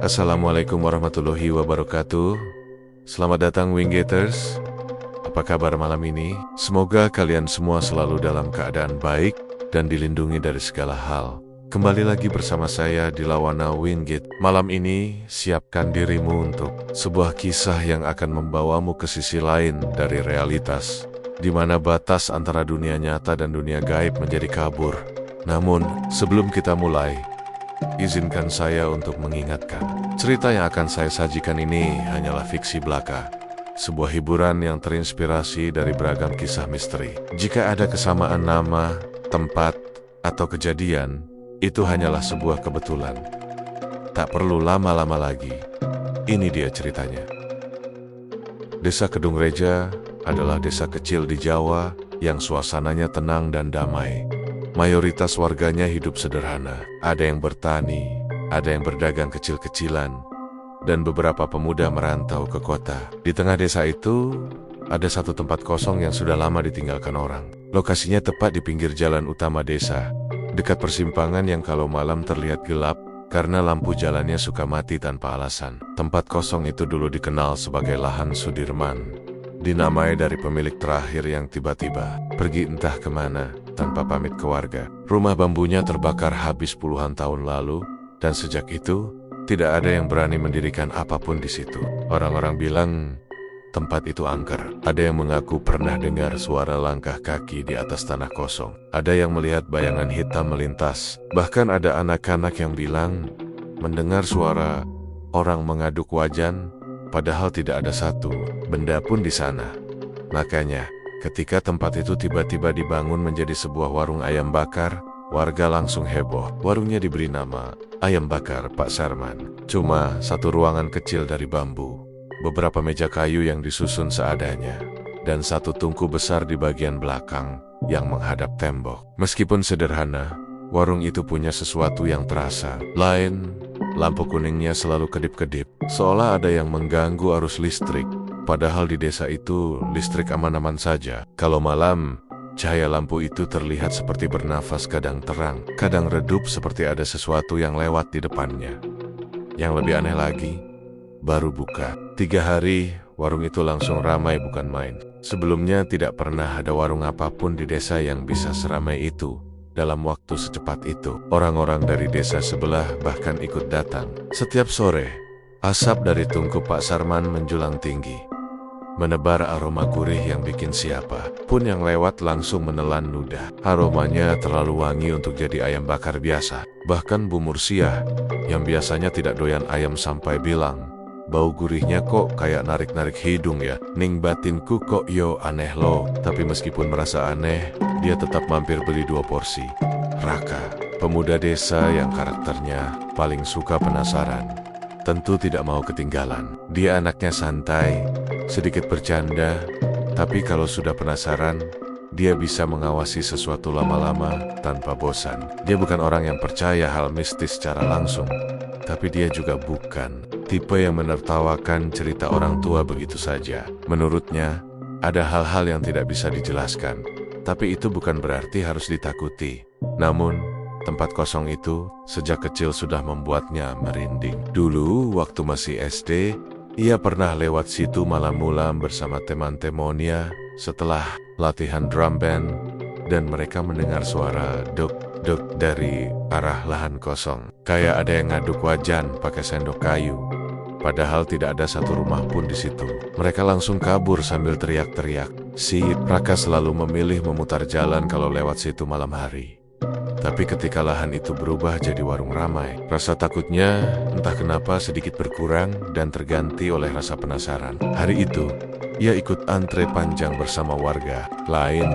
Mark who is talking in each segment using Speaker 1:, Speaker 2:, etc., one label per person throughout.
Speaker 1: Assalamualaikum warahmatullahi wabarakatuh. Selamat datang Winggaters. Apa kabar malam ini? Semoga kalian semua selalu dalam keadaan baik dan dilindungi dari segala hal. Kembali lagi bersama saya di Lawana Wingate. Malam ini, siapkan dirimu untuk sebuah kisah yang akan membawamu ke sisi lain dari realitas, di mana batas antara dunia nyata dan dunia gaib menjadi kabur. Namun, sebelum kita mulai, izinkan saya untuk mengingatkan, cerita yang akan saya sajikan ini hanyalah fiksi belaka, sebuah hiburan yang terinspirasi dari beragam kisah misteri. Jika ada kesamaan nama, tempat, atau kejadian, itu hanyalah sebuah kebetulan. Tak perlu lama-lama lagi. Ini dia ceritanya. Desa Kedung Reja adalah desa kecil di Jawa yang suasananya tenang dan damai. Mayoritas warganya hidup sederhana. Ada yang bertani, ada yang berdagang kecil-kecilan, dan beberapa pemuda merantau ke kota. Di tengah desa itu, ada satu tempat kosong yang sudah lama ditinggalkan orang. Lokasinya tepat di pinggir jalan utama desa, dekat persimpangan yang kalau malam terlihat gelap karena lampu jalannya suka mati tanpa alasan. Tempat kosong itu dulu dikenal sebagai Lahan Sudirman, dinamai dari pemilik terakhir yang tiba-tiba pergi entah kemana tanpa pamit ke warga. Rumah bambunya terbakar habis puluhan tahun lalu, dan sejak itu tidak ada yang berani mendirikan apapun di situ. Orang-orang bilang tempat itu angker. Ada yang mengaku pernah dengar suara langkah kaki di atas tanah kosong. Ada yang melihat bayangan hitam melintas. Bahkan ada anak-anak yang bilang mendengar suara orang mengaduk wajan, padahal tidak ada satu benda pun di sana. Makanya, ketika tempat itu tiba-tiba dibangun menjadi sebuah warung ayam bakar, warga langsung heboh. Warungnya diberi nama Ayam Bakar Pak Sarman. Cuma satu ruangan kecil dari bambu, beberapa meja kayu yang disusun seadanya, dan satu tungku besar di bagian belakang yang menghadap tembok. Meskipun sederhana, warung itu punya sesuatu yang terasa lain. Lampu kuningnya selalu kedip-kedip, seolah ada yang mengganggu arus listrik. Padahal di desa itu listrik aman-aman saja. Kalau malam, cahaya lampu itu terlihat seperti bernafas, kadang terang, kadang redup seperti ada sesuatu yang lewat di depannya. Yang lebih aneh lagi, baru buka 3 hari, warung itu langsung ramai bukan main. Sebelumnya tidak pernah ada warung apapun di desa yang bisa seramai itu. Dalam waktu secepat itu, orang-orang dari desa sebelah bahkan ikut datang. Setiap sore, asap dari tungku Pak Sarman menjulang tinggi, menebar aroma gurih yang bikin siapa pun yang lewat langsung menelan ludah. Aromanya terlalu wangi untuk jadi ayam bakar biasa. Bahkan Bu Mursiah, yang biasanya tidak doyan ayam, sampai bilang, bau gurihnya kok kayak narik-narik hidung ya. Ning batinku kok yo aneh lo. Tapi meskipun merasa aneh, dia tetap mampir beli 2 porsi. Raka, pemuda desa yang karakternya paling suka penasaran, tentu tidak mau ketinggalan. Dia anaknya santai, sedikit bercanda, tapi kalau sudah penasaran, dia bisa mengawasi sesuatu lama-lama tanpa bosan. Dia bukan orang yang percaya hal mistis secara langsung, tapi dia juga bukan tipe yang menertawakan cerita orang tua begitu saja. Menurutnya, ada hal-hal yang tidak bisa dijelaskan, tapi itu bukan berarti harus ditakuti. Namun, tempat kosong itu sejak kecil sudah membuatnya merinding. Dulu, waktu masih SD, ia pernah lewat situ malam-malam bersama teman-temannya setelah latihan drum band, dan mereka mendengar suara duk-duk dari arah lahan kosong. Kayak ada yang ngaduk wajan pakai sendok kayu. Padahal tidak ada satu rumah pun di situ. Mereka langsung kabur sambil teriak-teriak. Si Raka selalu memilih memutar jalan kalau lewat situ malam hari. Tapi ketika lahan itu berubah jadi warung ramai, rasa takutnya entah kenapa sedikit berkurang dan terganti oleh rasa penasaran. Hari itu, ia ikut antre panjang bersama warga lain.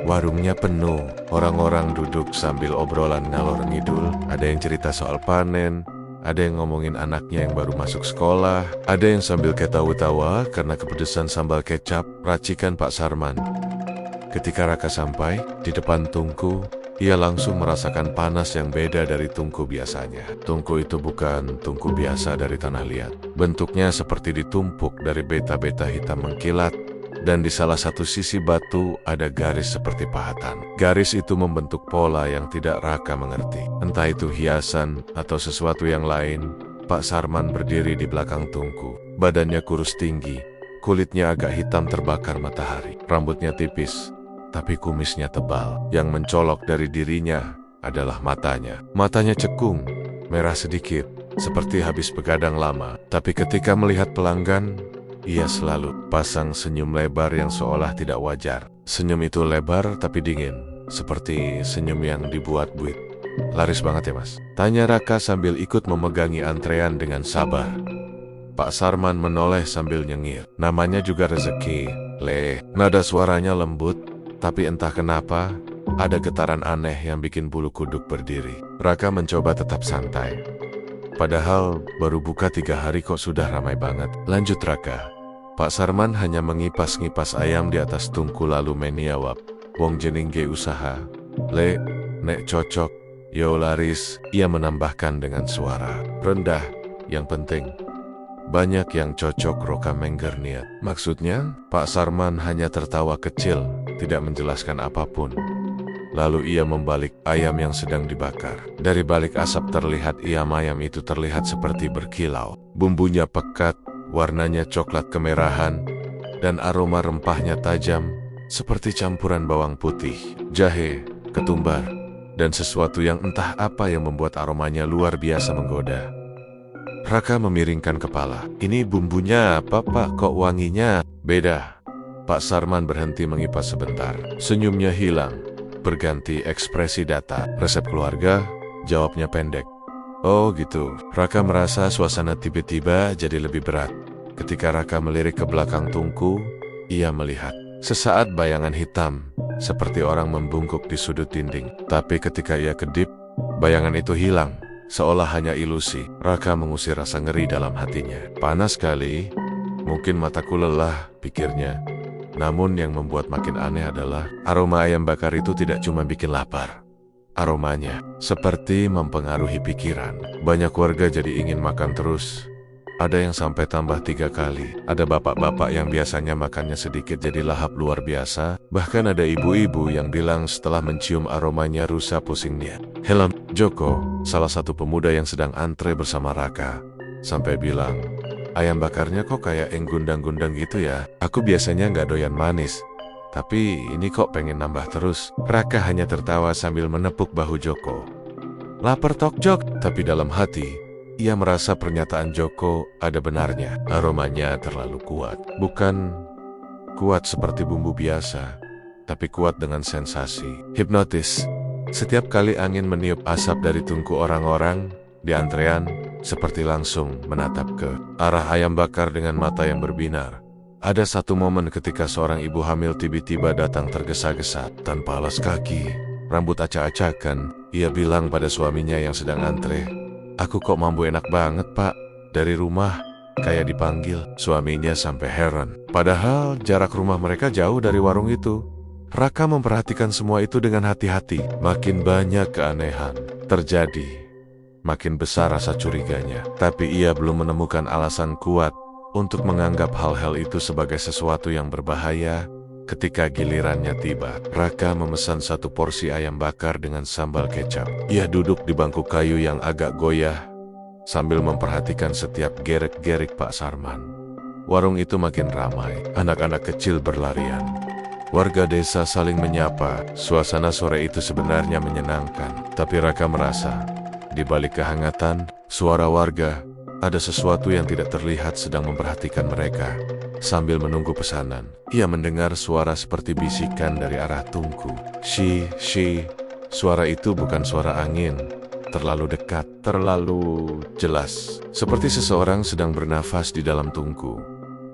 Speaker 1: Warungnya penuh, orang-orang duduk sambil obrolan ngalor ngidul. Ada yang cerita soal panen, ada yang ngomongin anaknya yang baru masuk sekolah, ada yang sambil ketawa-tawa karena kepedesan sambal kecap racikan Pak Sarman. Ketika Raka sampai di depan tungku, ia langsung merasakan panas yang beda dari tungku biasanya. Tungku itu bukan tungku biasa dari tanah liat. Bentuknya seperti ditumpuk dari beta-beta hitam mengkilat, dan di salah satu sisi batu ada garis seperti pahatan. Garis itu membentuk pola yang tidak Raka mengerti. Entah itu hiasan atau sesuatu yang lain, Pak Sarman berdiri di belakang tungku. Badannya kurus tinggi, kulitnya agak hitam terbakar matahari. Rambutnya tipis, tapi kumisnya tebal. Yang mencolok dari dirinya adalah matanya. Matanya cekung, merah sedikit, seperti habis begadang lama. Tapi ketika melihat pelanggan, ia selalu pasang senyum lebar yang seolah tidak wajar. Senyum itu lebar tapi dingin, seperti senyum yang dibuat buit. Laris banget ya mas? Tanya Raka sambil ikut memegangi antrean dengan sabar. Pak Sarman menoleh sambil nyengir. Namanya juga rezeki, Le. Nada suaranya lembut, tapi entah kenapa ada getaran aneh yang bikin bulu kuduk berdiri. Raka mencoba tetap santai. Padahal baru buka 3 hari kok sudah ramai banget. Lanjut Raka. Pak Sarman hanya mengipas-ngipas ayam di atas tungku lalu meniawab. Wong jeningge usaha. Le, nek cocok, yo laris. Ia menambahkan dengan suara rendah. Yang penting, banyak yang cocok. Roka mengger niat. Maksudnya, Pak Sarman hanya tertawa kecil, tidak menjelaskan apapun. Lalu ia membalik ayam yang sedang dibakar. Dari balik asap terlihat ayam itu terlihat seperti berkilau. Bumbunya pekat, warnanya coklat kemerahan, dan aroma rempahnya tajam, seperti campuran bawang putih, jahe, ketumbar, dan sesuatu yang entah apa yang membuat aromanya luar biasa menggoda. Raka memiringkan kepala. Ini bumbunya apa pak? Kok wanginya beda? Pak Sarman berhenti mengipas sebentar. Senyumnya hilang, berganti ekspresi datar. Resep keluarga? Jawabnya pendek. Oh gitu. Raka merasa suasana tiba-tiba jadi lebih berat. Ketika Raka melirik ke belakang tungku, ia melihat sesaat bayangan hitam, seperti orang membungkuk di sudut dinding. Tapi ketika ia kedip, bayangan itu hilang, seolah hanya ilusi. Raka mengusir rasa ngeri dalam hatinya. Panas sekali, mungkin mataku lelah, pikirnya. Namun yang membuat makin aneh adalah aroma ayam bakar itu tidak cuma bikin lapar. Aromanya seperti mempengaruhi pikiran. Banyak warga jadi ingin makan terus. Ada yang sampai tambah 3 kali. Ada bapak-bapak yang biasanya makannya sedikit jadi lahap luar biasa. Bahkan ada ibu-ibu yang bilang setelah mencium aromanya rusa pusingnya. Helm Joko, salah satu pemuda yang sedang antre bersama Raka, sampai bilang, ayam bakarnya kok kayak yang gundang-gundang gitu ya. Aku biasanya nggak doyan manis, tapi ini kok pengen nambah terus. Raka hanya tertawa sambil menepuk bahu Joko. Lapar tok Jok, tapi dalam hati ia merasa pernyataan Joko ada benarnya. Aromanya terlalu kuat. Bukan kuat seperti bumbu biasa, tapi kuat dengan sensasi hipnotis. Setiap kali angin meniup asap dari tungku orang-orang di antrean, seperti langsung menatap ke arah ayam bakar dengan mata yang berbinar. Ada satu momen ketika seorang ibu hamil tiba-tiba datang tergesa-gesa, tanpa alas kaki, rambut acak-acakan. Ia bilang pada suaminya yang sedang antre, aku kok mambu enak banget pak, dari rumah, kayak dipanggil. Suaminya sampai heran, padahal jarak rumah mereka jauh dari warung itu. Raka memperhatikan semua itu dengan hati-hati. Makin banyak keanehan terjadi, makin besar rasa curiganya. Tapi ia belum menemukan alasan kuat untuk menganggap hal-hal itu sebagai sesuatu yang berbahaya. Ketika gilirannya tiba, Raka memesan 1 porsi ayam bakar dengan sambal kecap. Ia duduk di bangku kayu yang agak goyah, sambil memperhatikan setiap gerik-gerik Pak Sarman. Warung itu makin ramai, anak-anak kecil berlarian. Warga desa saling menyapa. Suasana sore itu sebenarnya menyenangkan. Tapi Raka merasa, di balik kehangatan, suara warga, ada sesuatu yang tidak terlihat sedang memperhatikan mereka. Sambil menunggu pesanan, ia mendengar suara seperti bisikan dari arah tungku. Shi. Suara itu bukan suara angin. Terlalu dekat, terlalu jelas. Seperti seseorang sedang bernafas di dalam tungku.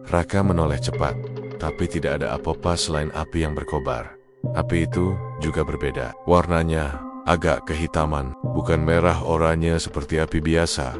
Speaker 1: Raka menoleh cepat, tapi tidak ada apa-apa selain api yang berkobar. Api itu juga berbeda. Warnanya agak kehitaman, bukan merah oranye seperti api biasa.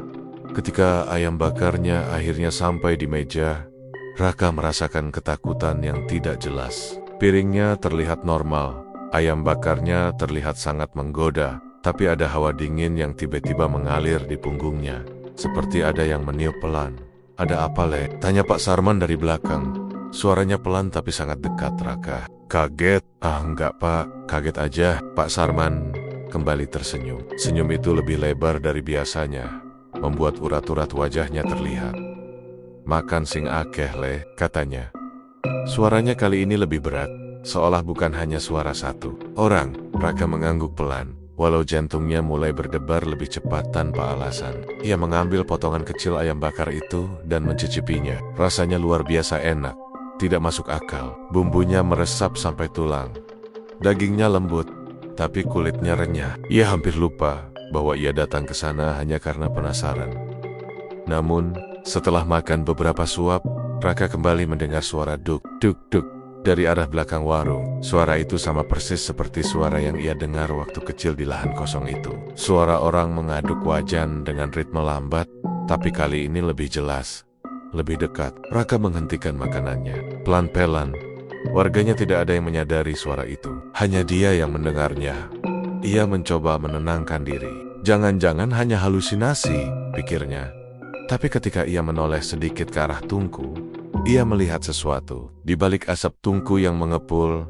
Speaker 1: Ketika ayam bakarnya akhirnya sampai di meja, Raka merasakan ketakutan yang tidak jelas. Piringnya terlihat normal, ayam bakarnya terlihat sangat menggoda, tapi ada hawa dingin yang tiba-tiba mengalir di punggungnya, seperti ada yang meniup pelan. Ada apa, Le? Tanya Pak Sarman dari belakang. Suaranya pelan tapi sangat dekat. Raka kaget. Enggak pak, kaget aja. Pak Sarman kembali tersenyum. Senyum itu lebih lebar dari biasanya. membuat urat-urat wajahnya terlihat. "Makan sing akeh le," katanya. Suaranya kali ini lebih berat, seolah bukan hanya suara satu orang. Raka mengangguk pelan, walau jantungnya mulai berdebar lebih cepat tanpa alasan. Ia mengambil potongan kecil ayam bakar itu dan mencicipinya. Rasanya luar biasa enak, tidak masuk akal. Bumbunya meresap sampai tulang. Dagingnya lembut, tapi kulitnya renyah. Ia hampir lupa bahwa ia datang ke sana hanya karena penasaran. Namun, setelah makan beberapa suap, Raka kembali mendengar suara duk, duk, duk dari arah belakang warung. Suara itu sama persis seperti suara yang ia dengar waktu kecil di lahan kosong itu. Suara orang mengaduk wajan dengan ritme lambat, tapi kali ini lebih jelas, lebih dekat. Raka menghentikan makanannya. Pelan-pelan, warganya tidak ada yang menyadari suara itu. Hanya dia yang mendengarnya. Ia mencoba menenangkan diri. Jangan-jangan hanya halusinasi, pikirnya. Tapi ketika ia menoleh sedikit ke arah tungku, ia melihat sesuatu. Di balik asap tungku yang mengepul,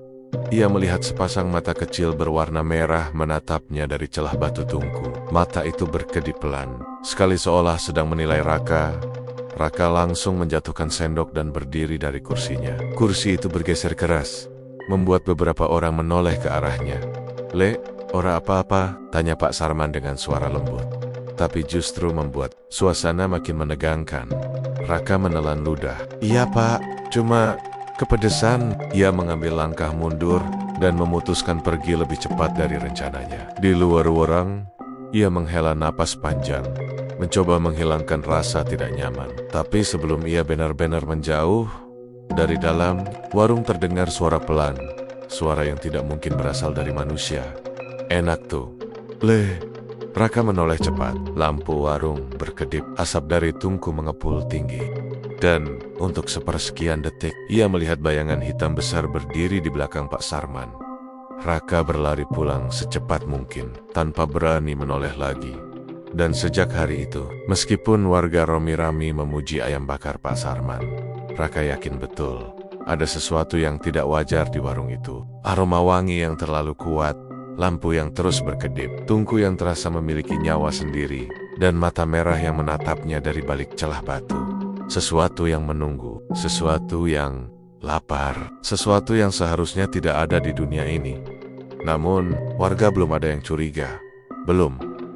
Speaker 1: ia melihat sepasang mata kecil berwarna merah menatapnya dari celah batu tungku. Mata itu berkedip pelan, sekali seolah sedang menilai Raka. Raka langsung menjatuhkan sendok dan berdiri dari kursinya. Kursi itu bergeser keras, membuat beberapa orang menoleh ke arahnya. "Le, ora apa-apa?" tanya Pak Sarman dengan suara lembut. Tapi justru membuat suasana makin menegangkan. Raka menelan ludah. "Iya Pak, cuma kepedesan." Ia mengambil langkah mundur dan memutuskan pergi lebih cepat dari rencananya. Di luar warung, ia menghela napas panjang, mencoba menghilangkan rasa tidak nyaman. Tapi sebelum ia benar-benar menjauh, dari dalam warung terdengar suara pelan, suara yang tidak mungkin berasal dari manusia. "Enak tuh, Le." Raka menoleh cepat. Lampu warung berkedip, asap dari tungku mengepul tinggi. Dan untuk sepersekian detik, ia melihat bayangan hitam besar berdiri di belakang Pak Sarman. Raka berlari pulang secepat mungkin, tanpa berani menoleh lagi. Dan sejak hari itu, meskipun warga rami-rami memuji ayam bakar Pak Sarman, Raka yakin betul ada sesuatu yang tidak wajar di warung itu. Aroma wangi yang terlalu kuat, lampu yang terus berkedip, tungku yang terasa memiliki nyawa sendiri, dan mata merah yang menatapnya dari balik celah batu. Sesuatu yang menunggu, sesuatu yang lapar, sesuatu yang seharusnya tidak ada di dunia ini. Namun, warga belum ada yang curiga. Belum.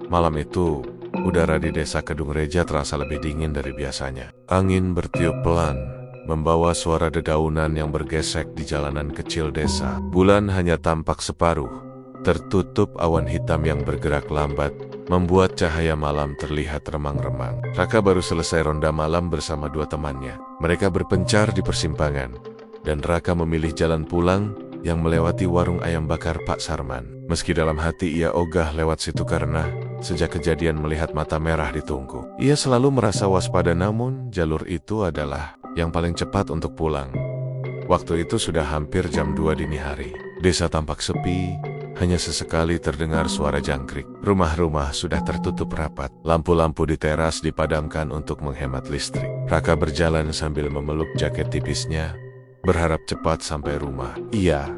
Speaker 1: Malam itu, udara di desa Kedung Reja terasa lebih dingin dari biasanya. Angin bertiup pelan, membawa suara dedaunan yang bergesek di jalanan kecil desa. Bulan hanya tampak separuh. Tertutup awan hitam yang bergerak lambat, membuat cahaya malam terlihat remang-remang. Raka baru selesai ronda malam bersama dua temannya. Mereka berpencar di persimpangan, dan Raka memilih jalan pulang yang melewati warung ayam bakar Pak Sarman. Meski dalam hati ia ogah lewat situ karena sejak kejadian melihat mata merah di tungku, ia selalu merasa waspada, namun jalur itu adalah yang paling cepat untuk pulang. Waktu itu sudah hampir jam 2 dini hari. Desa tampak sepi. Hanya sesekali terdengar suara jangkrik. Rumah-rumah sudah tertutup rapat. Lampu-lampu di teras dipadamkan untuk menghemat listrik. Raka berjalan sambil memeluk jaket tipisnya, berharap cepat sampai rumah. Ia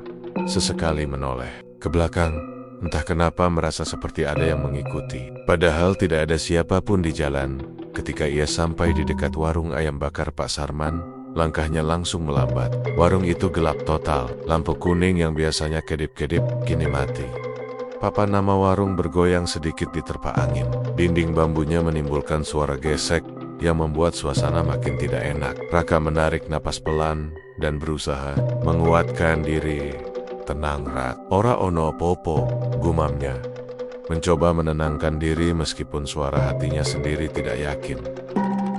Speaker 1: sesekali menoleh ke belakang, entah kenapa merasa seperti ada yang mengikuti. Padahal tidak ada siapapun di jalan. Ketika ia sampai di dekat warung ayam bakar Pak Sarman, langkahnya langsung melambat. Warung itu gelap total. Lampu kuning yang biasanya kedip-kedip kini mati. Papan nama warung bergoyang sedikit diterpa angin. Dinding bambunya menimbulkan suara gesek yang membuat suasana makin tidak enak. Raka menarik napas pelan dan berusaha menguatkan diri. "Tenang, Rak. Ora ono popo," gumamnya. Mencoba menenangkan diri meskipun suara hatinya sendiri tidak yakin.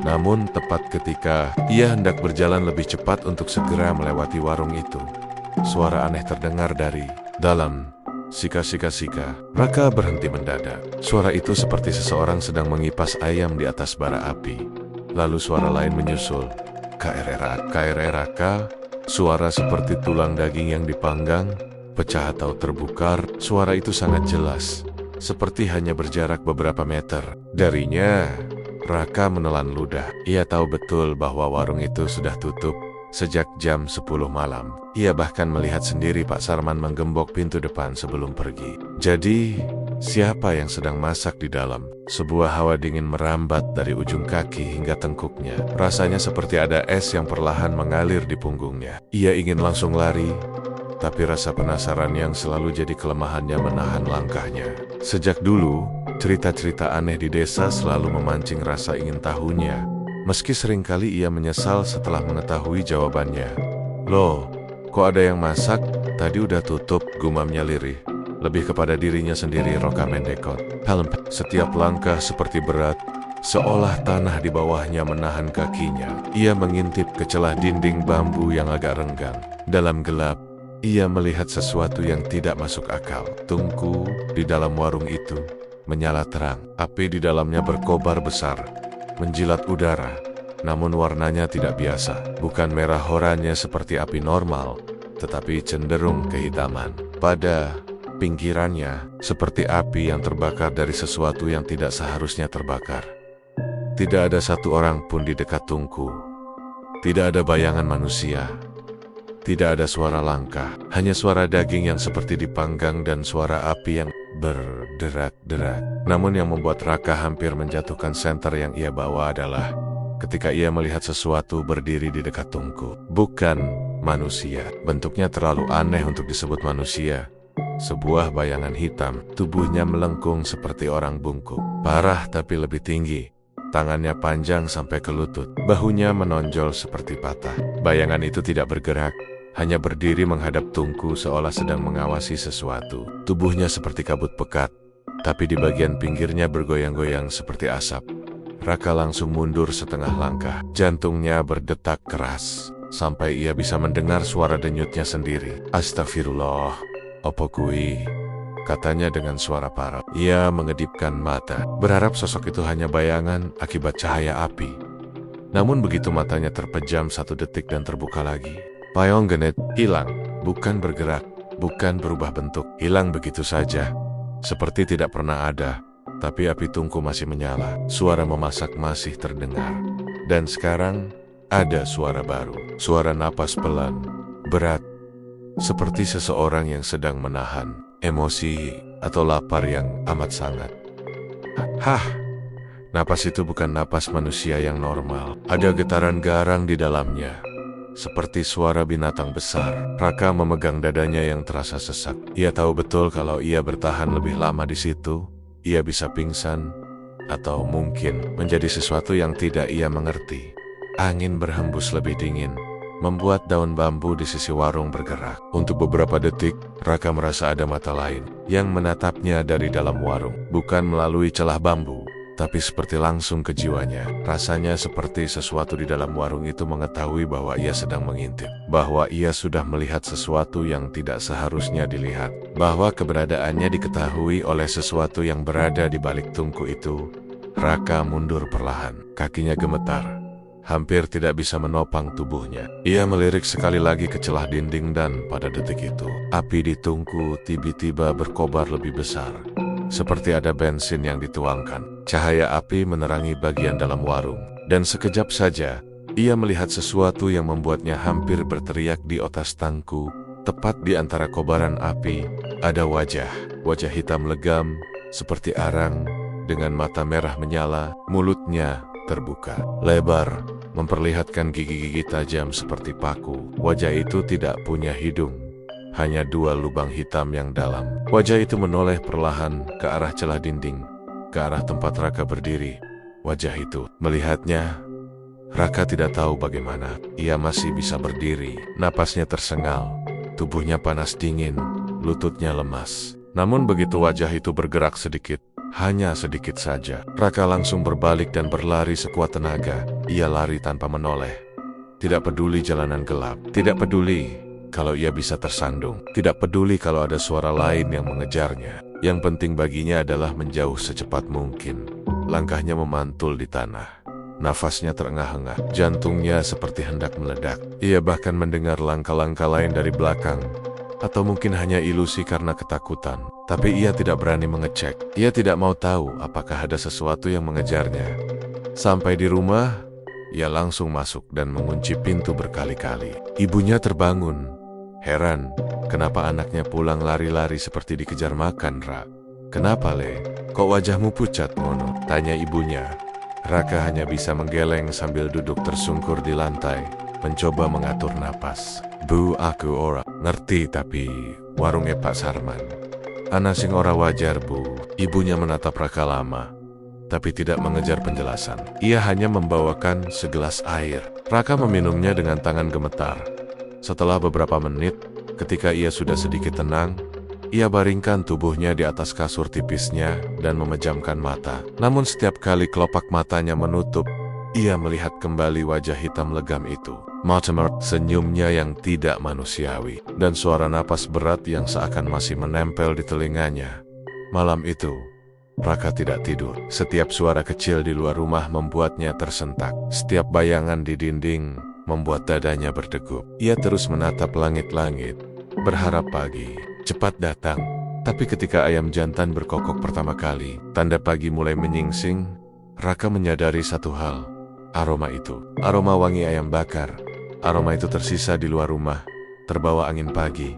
Speaker 1: Namun tepat ketika ia hendak berjalan lebih cepat untuk segera melewati warung itu, suara aneh terdengar dari dalam. "Sika, sika, sika." Raka berhenti mendadak. Suara itu seperti seseorang sedang mengipas ayam di atas bara api. Lalu suara lain menyusul. "KRRA, KRRAK." Suara seperti tulang daging yang dipanggang, pecah atau terbukar. Suara itu sangat jelas, seperti hanya berjarak beberapa meter darinya. Raka menelan ludah. Ia tahu betul bahwa warung itu sudah tutup sejak jam 10 malam. Ia bahkan melihat sendiri Pak Sarman menggembok pintu depan sebelum pergi. Jadi, Siapa yang sedang masak di dalam? Sebuah hawa dingin merambat dari ujung kaki hingga tengkuknya. Rasanya seperti ada es yang perlahan mengalir di punggungnya. Ia ingin langsung lari, tapi rasa penasaran yang selalu jadi kelemahannya menahan langkahnya. Sejak dulu, cerita-cerita aneh di desa selalu memancing rasa ingin tahunya. Meski seringkali ia menyesal setelah mengetahui jawabannya. Loh, kok ada yang masak? Tadi udah tutup, gumamnya lirih. Lebih kepada dirinya sendiri, Roka mendekot. Setiap langkah seperti berat, seolah tanah di bawahnya menahan kakinya. Ia mengintip ke celah dinding bambu yang agak renggang. Dalam gelap, ia melihat sesuatu yang tidak masuk akal. Tungku di dalam warung itu menyala terang. Api di dalamnya berkobar besar, menjilat udara. Namun warnanya tidak biasa. Bukan merah oranye seperti api normal, tetapi cenderung kehitaman. Pada pinggirannya, seperti api yang terbakar dari sesuatu yang tidak seharusnya terbakar. Tidak ada satu orang pun di dekat Tungku. Tidak ada bayangan manusia. Tidak ada suara langkah. Hanya suara daging yang seperti dipanggang dan suara api yang berderak-derak. Namun yang membuat Raka hampir menjatuhkan senter yang ia bawa adalah ketika ia melihat sesuatu berdiri di dekat Tungku. Bukan manusia. Bentuknya terlalu aneh untuk disebut manusia. Sebuah bayangan hitam, tubuhnya melengkung seperti orang bungkuk. Parah tapi lebih tinggi. Tangannya panjang sampai ke lutut. Bahunya menonjol seperti patah. Bayangan itu tidak bergerak, hanya berdiri menghadap Tungku seolah sedang mengawasi sesuatu. Tubuhnya seperti kabut pekat, tapi di bagian pinggirnya bergoyang-goyang seperti asap. Raka langsung mundur setengah langkah. Jantungnya berdetak keras, sampai ia bisa mendengar suara denyutnya sendiri. Astagfirullah, opo kui? Katanya dengan suara parau. Ia mengedipkan mata, berharap sosok itu hanya bayangan akibat cahaya api. Namun begitu matanya terpejam 1 detik dan terbuka lagi, payung genit hilang. Bukan bergerak, bukan berubah bentuk, hilang begitu saja. Seperti tidak pernah ada. Tapi api Tungku masih menyala. Suara memasak masih terdengar. Dan sekarang ada suara baru. Suara napas pelan, berat, seperti seseorang yang sedang menahan emosi atau lapar yang amat sangat. Hah, napas itu bukan napas manusia yang normal. Ada getaran garang di dalamnya, seperti suara binatang besar. Raka memegang dadanya yang terasa sesak. Ia tahu betul kalau ia bertahan lebih lama di situ, ia bisa pingsan, atau mungkin menjadi sesuatu yang tidak ia mengerti. Angin berhembus lebih dingin, membuat daun bambu di sisi warung bergerak. Untuk beberapa detik, Raka merasa ada mata lain yang menatapnya dari dalam warung. Bukan melalui celah bambu, tapi seperti langsung ke jiwanya. Rasanya seperti sesuatu di dalam warung itu mengetahui bahwa ia sedang mengintip, bahwa ia sudah melihat sesuatu yang tidak seharusnya dilihat, bahwa keberadaannya diketahui oleh sesuatu yang berada di balik Tungku itu. Raka mundur perlahan, kakinya gemetar, hampir tidak bisa menopang tubuhnya. Ia melirik sekali lagi ke celah dinding dan pada detik itu, api di Tungku tiba-tiba berkobar lebih besar. Seperti ada bensin yang dituangkan. Cahaya api menerangi bagian dalam warung. Dan sekejap saja, ia melihat sesuatu yang membuatnya hampir berteriak di otak Tungku. Tepat di antara kobaran api, ada wajah. Wajah hitam legam, seperti arang, dengan mata merah menyala, mulutnya terbuka, lebar, memperlihatkan gigi-gigi tajam seperti paku. Wajah itu tidak punya hidung, hanya 2 lubang hitam yang dalam. Wajah itu menoleh perlahan ke arah celah dinding, ke arah tempat Raka berdiri. Wajah itu melihatnya. Raka tidak tahu bagaimana ia masih bisa berdiri. Napasnya tersengal, tubuhnya panas dingin, lututnya lemas. Namun begitu wajah itu bergerak sedikit, hanya sedikit saja, Raka langsung berbalik dan berlari sekuat tenaga. Ia lari tanpa menoleh. Tidak peduli jalanan gelap, tidak peduli kalau ia bisa tersandung, tidak peduli kalau ada suara lain yang mengejarnya. Yang penting baginya adalah menjauh secepat mungkin. Langkahnya memantul di tanah. Nafasnya terengah-engah, jantungnya seperti hendak meledak. Ia bahkan mendengar langkah-langkah lain dari belakang. Atau mungkin hanya ilusi karena ketakutan. Tapi ia tidak berani mengecek. Ia tidak mau tahu apakah ada sesuatu yang mengejarnya. Sampai di rumah, ia langsung masuk dan mengunci pintu berkali-kali. Ibunya terbangun. Heran, kenapa anaknya pulang lari-lari seperti dikejar makan, Ra? "Kenapa, Le? Kok wajahmu pucat ngono?" tanya ibunya. Raka hanya bisa menggeleng sambil duduk tersungkur di lantai, mencoba mengatur napas. "Bu, aku ora ngerti tapi warungnya Pak Sarman. Ana sing ora wajar, Bu." Ibunya menatap Raka lama, tapi tidak mengejar penjelasan. Ia hanya membawakan segelas air. Raka meminumnya dengan tangan gemetar. Setelah beberapa menit, ketika ia sudah sedikit tenang, ia baringkan tubuhnya di atas kasur tipisnya dan memejamkan mata. Namun setiap kali kelopak matanya menutup, ia melihat kembali wajah hitam legam itu. Mortimer, senyumnya yang tidak manusiawi, dan suara napas berat yang seakan masih menempel di telinganya. Malam itu, Raka tidak tidur. Setiap suara kecil di luar rumah membuatnya tersentak. Setiap bayangan di dinding membuat dadanya berdegup. Ia terus menatap langit-langit, berharap pagi cepat datang. Tapi ketika ayam jantan berkokok pertama kali, tanda pagi mulai menyingsing, Raka menyadari satu hal. Aroma itu, aroma wangi ayam bakar. Aroma itu tersisa di luar rumah, terbawa angin pagi.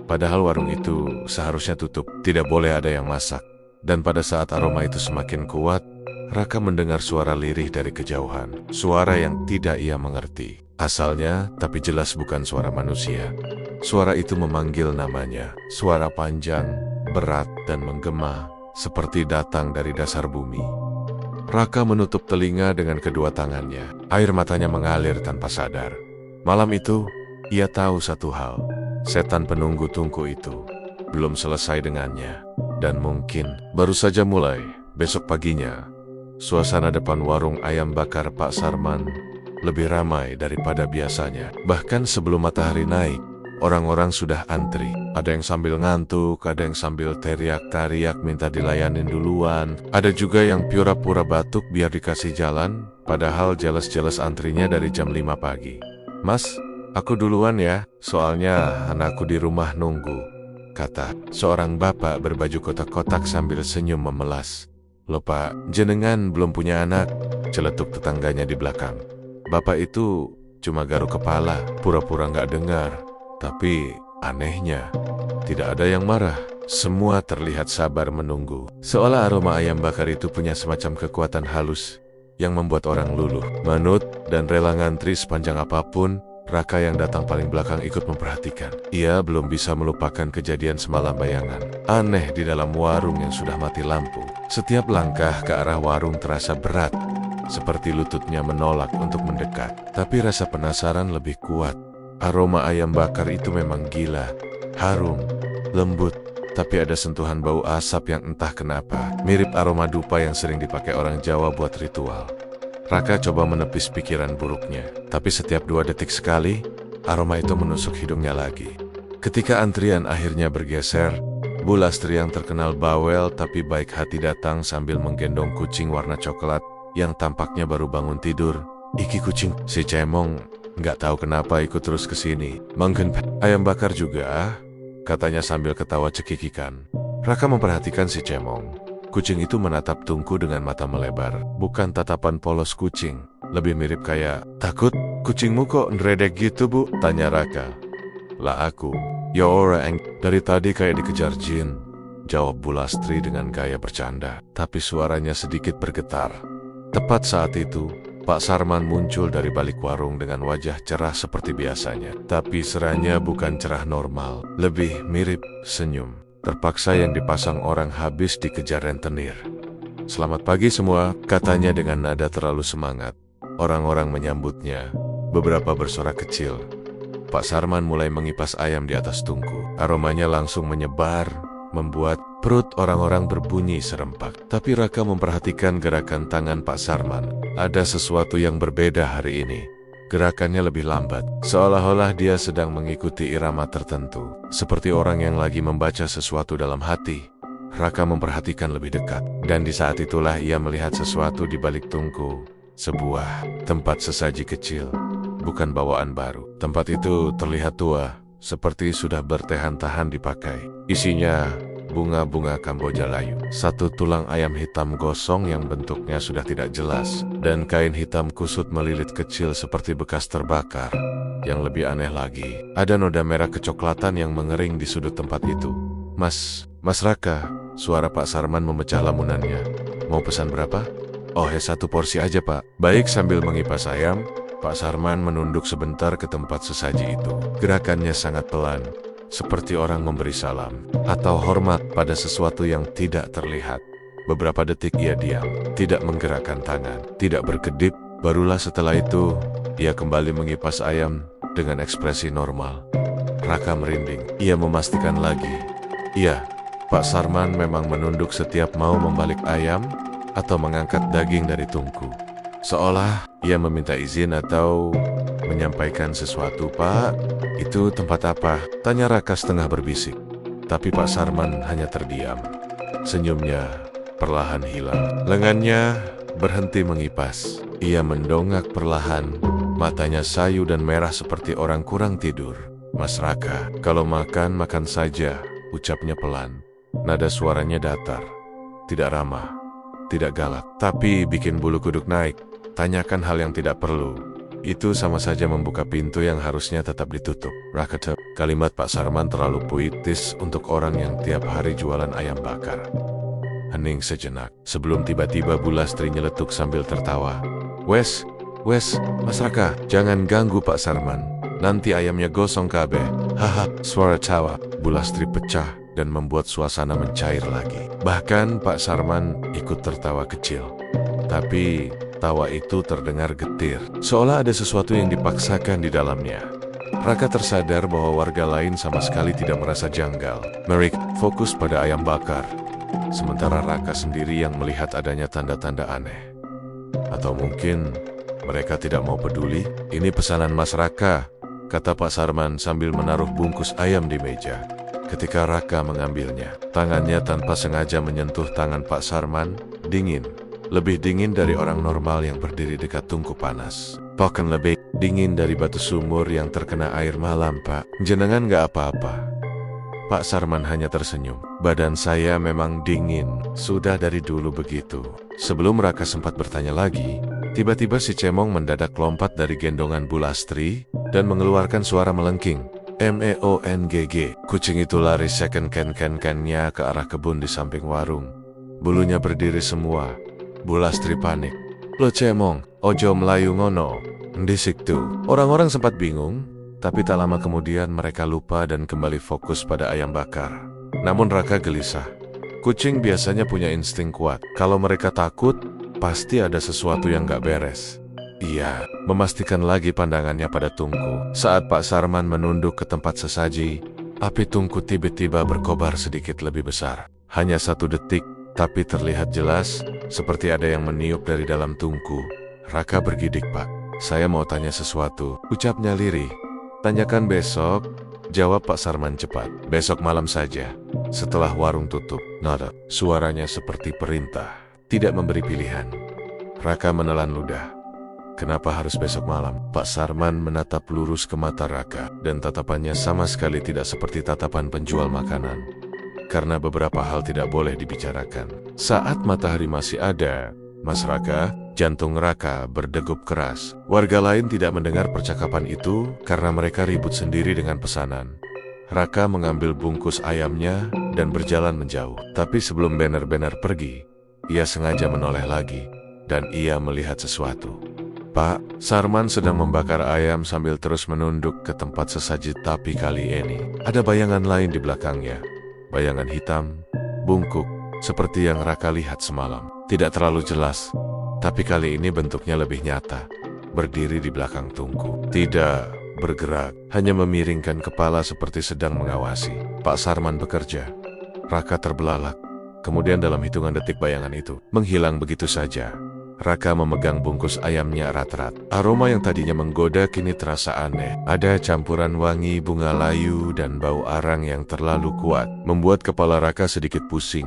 Speaker 1: Padahal warung itu seharusnya tutup, tidak boleh ada yang masak. Dan pada saat aroma itu semakin kuat, Raka mendengar suara lirih dari kejauhan. Suara yang tidak ia mengerti asalnya, tapi jelas bukan suara manusia. Suara itu memanggil namanya. Suara panjang, berat, dan menggema, seperti datang dari dasar bumi. Raka menutup telinga dengan kedua tangannya. Air matanya mengalir tanpa sadar. Malam itu, ia tahu satu hal. Setan penunggu tungku itu belum selesai dengannya. Dan mungkin baru saja mulai. Besok paginya, suasana depan warung ayam bakar Pak Sarman lebih ramai daripada biasanya. Bahkan sebelum matahari naik, orang-orang sudah antri. Ada yang sambil ngantuk, ada yang sambil teriak-teriak minta dilayanin duluan. Ada juga yang pura-pura batuk biar dikasih jalan, padahal jelas-jelas antrinya dari jam 5 pagi. "Mas, aku duluan ya, soalnya anakku di rumah nunggu," kata seorang bapak berbaju kotak-kotak sambil senyum memelas. "Loh Pak, jenengan belum punya anak?" celetuk tetangganya di belakang. Bapak itu cuma garuk kepala, pura-pura nggak dengar. Tapi anehnya, tidak ada yang marah. Semua terlihat sabar menunggu. Seolah aroma ayam bakar itu punya semacam kekuatan halus yang membuat orang luluh, manut, dan rela ngantri sepanjang apapun. Raka yang datang paling belakang ikut memperhatikan. Ia belum bisa melupakan kejadian semalam bayangan. Aneh di dalam warung yang sudah mati lampu. Setiap langkah ke arah warung terasa berat, seperti lututnya menolak untuk mendekat. Tapi rasa penasaran lebih kuat. Aroma ayam bakar itu memang gila, harum, lembut, tapi ada sentuhan bau asap yang entah kenapa, mirip aroma dupa yang sering dipakai orang Jawa buat ritual. Raka coba menepis pikiran buruknya, tapi setiap 2 detik sekali, aroma itu menusuk hidungnya lagi. Ketika antrian akhirnya bergeser, Bu Lastri yang terkenal bawel tapi baik hati datang sambil menggendong kucing warna coklat yang tampaknya baru bangun tidur. "Iki kucing, si Cemong, nggak tahu kenapa ikut terus ke sini. Mungkin ayam bakar juga," katanya sambil ketawa cekikikan. Raka memperhatikan si Cemong. Kucing itu menatap Tungku dengan mata melebar. Bukan tatapan polos kucing, lebih mirip kayak, "Takut? Kucingmu kok ngeredek gitu, Bu?" tanya Raka. "Lah aku, ya orang dari tadi kayak dikejar jin," jawab Bu Lastri dengan gaya bercanda, tapi suaranya sedikit bergetar. Tepat saat itu, Pak Sarman muncul dari balik warung dengan wajah cerah seperti biasanya. Tapi seranya bukan cerah normal, lebih mirip senyum terpaksa yang dipasang orang habis dikejar rentenir. "Selamat pagi semua," katanya dengan nada terlalu semangat. Orang-orang menyambutnya, beberapa bersorak kecil. Pak Sarman mulai mengipas ayam di atas tungku. Aromanya langsung menyebar, membuat perut orang-orang berbunyi serempak. Tapi Raka memperhatikan gerakan tangan Pak Sarman. Ada sesuatu yang berbeda hari ini. Gerakannya lebih lambat, seolah-olah dia sedang mengikuti irama tertentu, seperti orang yang lagi membaca sesuatu dalam hati. Raka memperhatikan lebih dekat, dan di saat itulah ia melihat sesuatu di balik tungku. Sebuah tempat sesaji kecil, bukan bawaan baru. Tempat itu terlihat tua, seperti sudah bertahan-tahan dipakai. Isinya bunga-bunga Kamboja layu, 1 tulang ayam hitam gosong yang bentuknya sudah tidak jelas, dan kain hitam kusut melilit kecil seperti bekas terbakar. Yang lebih aneh lagi, ada noda merah kecoklatan yang mengering di sudut tempat itu. Mas Raka," Suara Pak Sarman memecah lamunannya. Mau pesan berapa? Oh, satu porsi aja, Pak. Baik, sambil mengipas ayam, Pak Sarman menunduk sebentar ke tempat sesaji itu. Gerakannya sangat pelan, seperti orang memberi salam atau hormat pada sesuatu yang tidak terlihat. Beberapa detik ia diam, tidak menggerakkan tangan, tidak berkedip. Barulah setelah itu, ia kembali mengipas ayam dengan ekspresi normal. Raka merinding. Ia memastikan lagi. Iya, Pak Sarman memang menunduk setiap mau membalik ayam atau mengangkat daging dari tungku. Seolah ia meminta izin atau menyampaikan sesuatu. Pak, itu tempat apa? Tanya Raka setengah berbisik. Tapi Pak Sarman hanya terdiam. Senyumnya perlahan hilang. Lengannya berhenti mengipas. Ia mendongak perlahan. Matanya sayu dan merah seperti orang kurang tidur. Mas Raka, kalau makan, makan saja, ucapnya pelan. Nada suaranya datar. Tidak ramah, tidak galak, tapi bikin bulu kuduk naik. Tanyakan hal yang tidak perlu. Itu sama saja membuka pintu yang harusnya tetap ditutup. Rakatep, kalimat Pak Sarman terlalu puitis untuk orang yang tiap hari jualan ayam bakar. Hening sejenak, sebelum tiba-tiba Bu Lastri nyeletuk sambil tertawa. Wes, Mas Raka, jangan ganggu Pak Sarman. Nanti ayamnya gosong kabeh. Haha, suara tawa Bu Lastri pecah dan membuat suasana mencair lagi. Bahkan Pak Sarman ikut tertawa kecil. Tapi tawa itu terdengar getir, seolah ada sesuatu yang dipaksakan di dalamnya. Raka tersadar bahwa warga lain sama sekali tidak merasa janggal. Mereka fokus pada ayam bakar, sementara Raka sendiri yang melihat adanya tanda-tanda aneh. Atau mungkin mereka tidak mau peduli. Ini pesanan Mas Raka, kata Pak Sarman sambil menaruh bungkus ayam di meja. Ketika Raka mengambilnya, tangannya tanpa sengaja menyentuh tangan Pak Sarman, dingin. Lebih dingin dari orang normal yang berdiri dekat tungku panas. Bahkan lebih dingin dari batu sumur yang terkena air malam, Pak. Jenengan gak apa-apa. Pak Sarman hanya tersenyum. Badan saya memang dingin, sudah dari dulu begitu. Sebelum Raka sempat bertanya lagi, tiba-tiba si Cemong mendadak lompat dari gendongan Bu Lastri dan mengeluarkan suara melengking. MEONGG. Kucing itu lari second ken-ken-kennya ke arah kebun di samping warung. Bulunya berdiri semua. Bu Lastri panik. Lo Cemong, ojo melayu ngono. Ndisik tuh. Orang-orang sempat bingung, tapi tak lama kemudian mereka lupa dan kembali fokus pada ayam bakar. Namun Raka gelisah. Kucing biasanya punya insting kuat. Kalau mereka takut, pasti ada sesuatu yang gak beres. Ia memastikan lagi pandangannya pada tungku. Saat Pak Sarman menunduk ke tempat sesaji, api tungku tiba-tiba berkobar sedikit lebih besar. Hanya 1 detik, tapi terlihat jelas, seperti ada yang meniup dari dalam tungku. Raka bergidik, Pak. Saya mau tanya sesuatu, ucapnya lirih. Tanyakan besok, jawab Pak Sarman cepat. Besok malam saja, setelah warung tutup. Nada, suaranya seperti perintah, tidak memberi pilihan. Raka menelan ludah. Kenapa harus besok malam? Pak Sarman menatap lurus ke mata Raka, dan tatapannya sama sekali tidak seperti tatapan penjual makanan. Karena beberapa hal tidak boleh dibicarakan. Saat matahari masih ada, Mas Raka, jantung Raka berdegup keras. Warga lain tidak mendengar percakapan itu karena mereka ribut sendiri dengan pesanan. Raka mengambil bungkus ayamnya dan berjalan menjauh. Tapi sebelum banner-banner pergi, ia sengaja menoleh lagi dan ia melihat sesuatu. Pak Sarman sedang membakar ayam sambil terus menunduk ke tempat sesaji, tapi kali ini ada bayangan lain di belakangnya. Bayangan hitam, bungkuk, seperti yang Raka lihat semalam. Tidak terlalu jelas, tapi kali ini bentuknya lebih nyata. Berdiri di belakang tungku. Tidak bergerak, hanya memiringkan kepala seperti sedang mengawasi. Pak Sarman bekerja. Raka terbelalak. Kemudian dalam hitungan detik bayangan itu menghilang begitu saja. Raka memegang bungkus ayamnya erat-erat. Aroma yang tadinya menggoda kini terasa aneh. Ada campuran wangi bunga layu dan bau arang yang terlalu kuat, membuat kepala Raka sedikit pusing.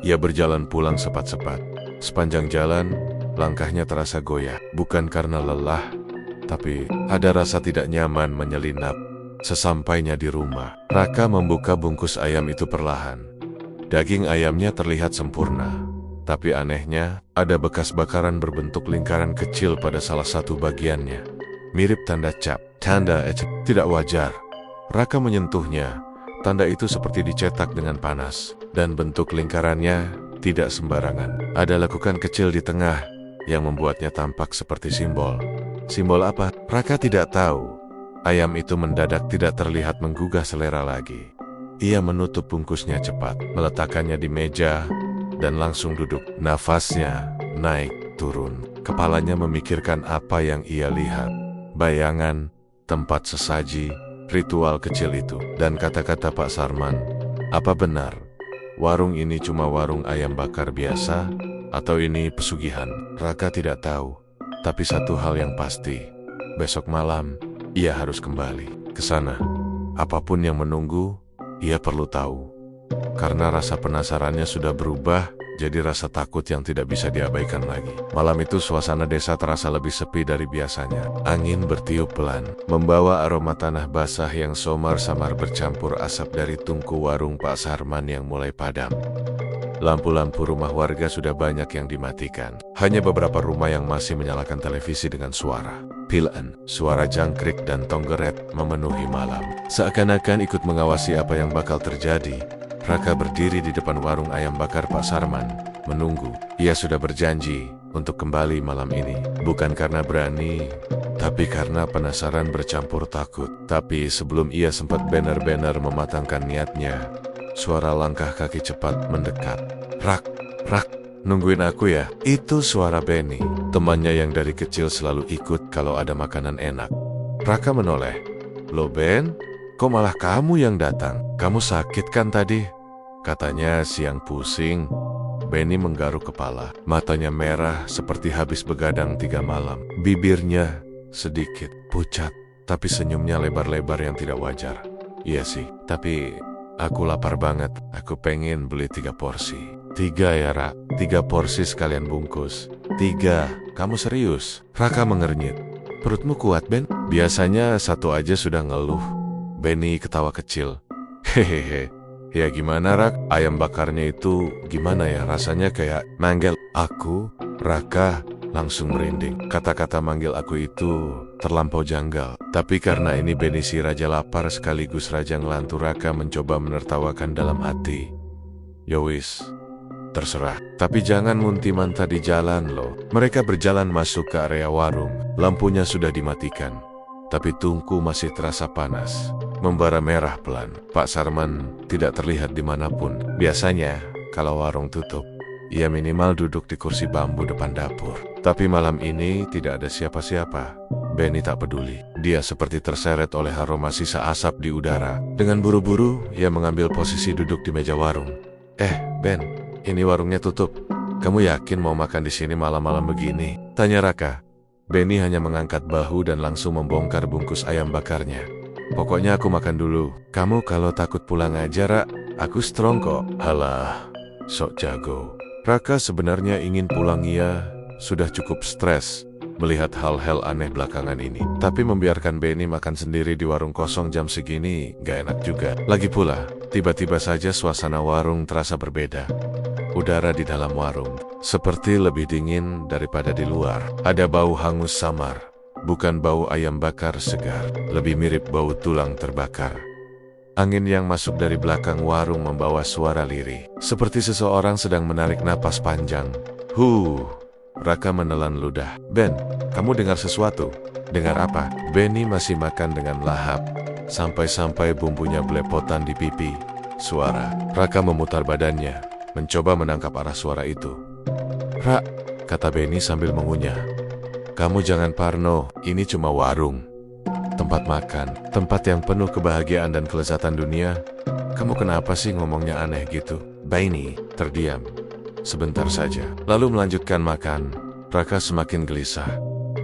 Speaker 1: Ia berjalan pulang cepat-cepat. Sepanjang jalan, langkahnya terasa goyah. Bukan karena lelah, tapi ada rasa tidak nyaman menyelinap. Sesampainya di rumah, Raka membuka bungkus ayam itu perlahan. Daging ayamnya terlihat sempurna. Tapi anehnya, ada bekas bakaran berbentuk lingkaran kecil pada salah satu bagiannya. Mirip tanda cap. Tanda tidak wajar. Raka menyentuhnya. Tanda itu seperti dicetak dengan panas. dan bentuk lingkarannya tidak sembarangan. Ada lekukan kecil di tengah yang membuatnya tampak seperti simbol. Simbol apa? Raka tidak tahu. Ayam itu mendadak tidak terlihat menggugah selera lagi. Ia menutup bungkusnya cepat, meletakkannya di meja, dan langsung duduk. Nafasnya naik turun. Kepalanya memikirkan apa yang ia lihat. Bayangan, tempat sesaji, ritual kecil itu, dan kata-kata Pak Sarman. Apa benar warung ini cuma warung ayam bakar biasa, atau ini pesugihan? Raka tidak tahu. Tapi satu hal yang pasti, besok malam ia harus kembali ke sana. Apapun yang menunggu, ia perlu tahu. Karena rasa penasarannya sudah berubah jadi rasa takut yang tidak bisa diabaikan lagi. Malam itu suasana desa terasa lebih sepi dari biasanya. Angin bertiup pelan, membawa aroma tanah basah yang somar-samar bercampur asap dari tungku warung Pak Sarman yang mulai padam. Lampu-lampu rumah warga sudah banyak yang dimatikan. Hanya beberapa rumah yang masih menyalakan televisi dengan suara pilan, suara jangkrik dan tonggeret memenuhi malam. Seakan-akan ikut mengawasi apa yang bakal terjadi, Raka berdiri di depan warung ayam bakar Pak Sarman, menunggu. Ia sudah berjanji untuk kembali malam ini. Bukan karena berani, tapi karena penasaran bercampur takut. Tapi sebelum ia sempat benar-benar mematangkan niatnya, suara langkah kaki cepat mendekat. Rak, nungguin aku ya? Itu suara Benny, temannya yang dari kecil selalu ikut kalau ada makanan enak. Raka menoleh. Loh Ben, kok malah kamu yang datang? Kamu sakit kan tadi? Katanya siang pusing. Benny menggaruk kepala. Matanya merah seperti habis begadang 3 malam. Bibirnya sedikit pucat, tapi senyumnya lebar-lebar yang tidak wajar. Iya sih, tapi aku lapar banget. Aku pengen beli 3 porsi. 3 ya, Ra. 3 porsi sekalian bungkus. 3. Kamu serius? Raka mengernyit. Perutmu kuat, Ben? Biasanya 1 aja sudah ngeluh. Benny ketawa kecil. Hehehe. Ya gimana, Rak? Ayam bakarnya itu gimana ya? Rasanya kayak manggil aku. Raka langsung merinding. Kata-kata manggil aku itu terlampau janggal. Tapi karena ini Benny si raja lapar sekaligus raja ngelantur, Raka mencoba menertawakan dalam hati. Yowis, terserah. Tapi jangan munti-manta di jalan loh. Mereka berjalan masuk ke area warung. Lampunya sudah dimatikan, tapi tungku masih terasa panas, membara merah pelan. Pak Sarman tidak terlihat dimanapun. Biasanya kalau warung tutup, ia minimal duduk di kursi bambu depan dapur. Tapi malam ini tidak ada siapa-siapa. Benny tak peduli. Dia seperti terseret oleh aroma sisa asap di udara. Dengan buru-buru, ia mengambil posisi duduk di meja warung. Ben, ini warungnya tutup. Kamu yakin mau makan di sini malam-malam begini? Tanya Raka. Benny hanya mengangkat bahu dan langsung membongkar bungkus ayam bakarnya. Pokoknya aku makan dulu. Kamu kalau takut pulang aja, Ra. Aku strong kok. Halah, sok jago. Raka sebenarnya ingin pulang. Ia sudah cukup stres melihat hal-hal aneh belakangan ini. Tapi membiarkan Benny makan sendiri di warung kosong jam segini gak enak juga. Lagi pula, tiba-tiba saja suasana warung terasa berbeda. Udara di dalam warung seperti lebih dingin daripada di luar. Ada bau hangus samar, bukan bau ayam bakar segar, lebih mirip bau tulang terbakar. Angin yang masuk dari belakang warung membawa suara lirih, seperti seseorang sedang menarik napas panjang. Raka menelan ludah. Ben, kamu dengar sesuatu? Dengar apa? Benny masih makan dengan lahap, sampai-sampai bumbunya belepotan di pipi. Suara. Raka memutar badannya, mencoba menangkap arah suara itu. Ra, kata Benny sambil mengunyah. Kamu jangan parno, ini cuma warung. Tempat makan, tempat yang penuh kebahagiaan dan kelezatan dunia. Kamu kenapa sih ngomongnya aneh gitu? Benny terdiam sebentar saja, lalu melanjutkan makan. Raka semakin gelisah.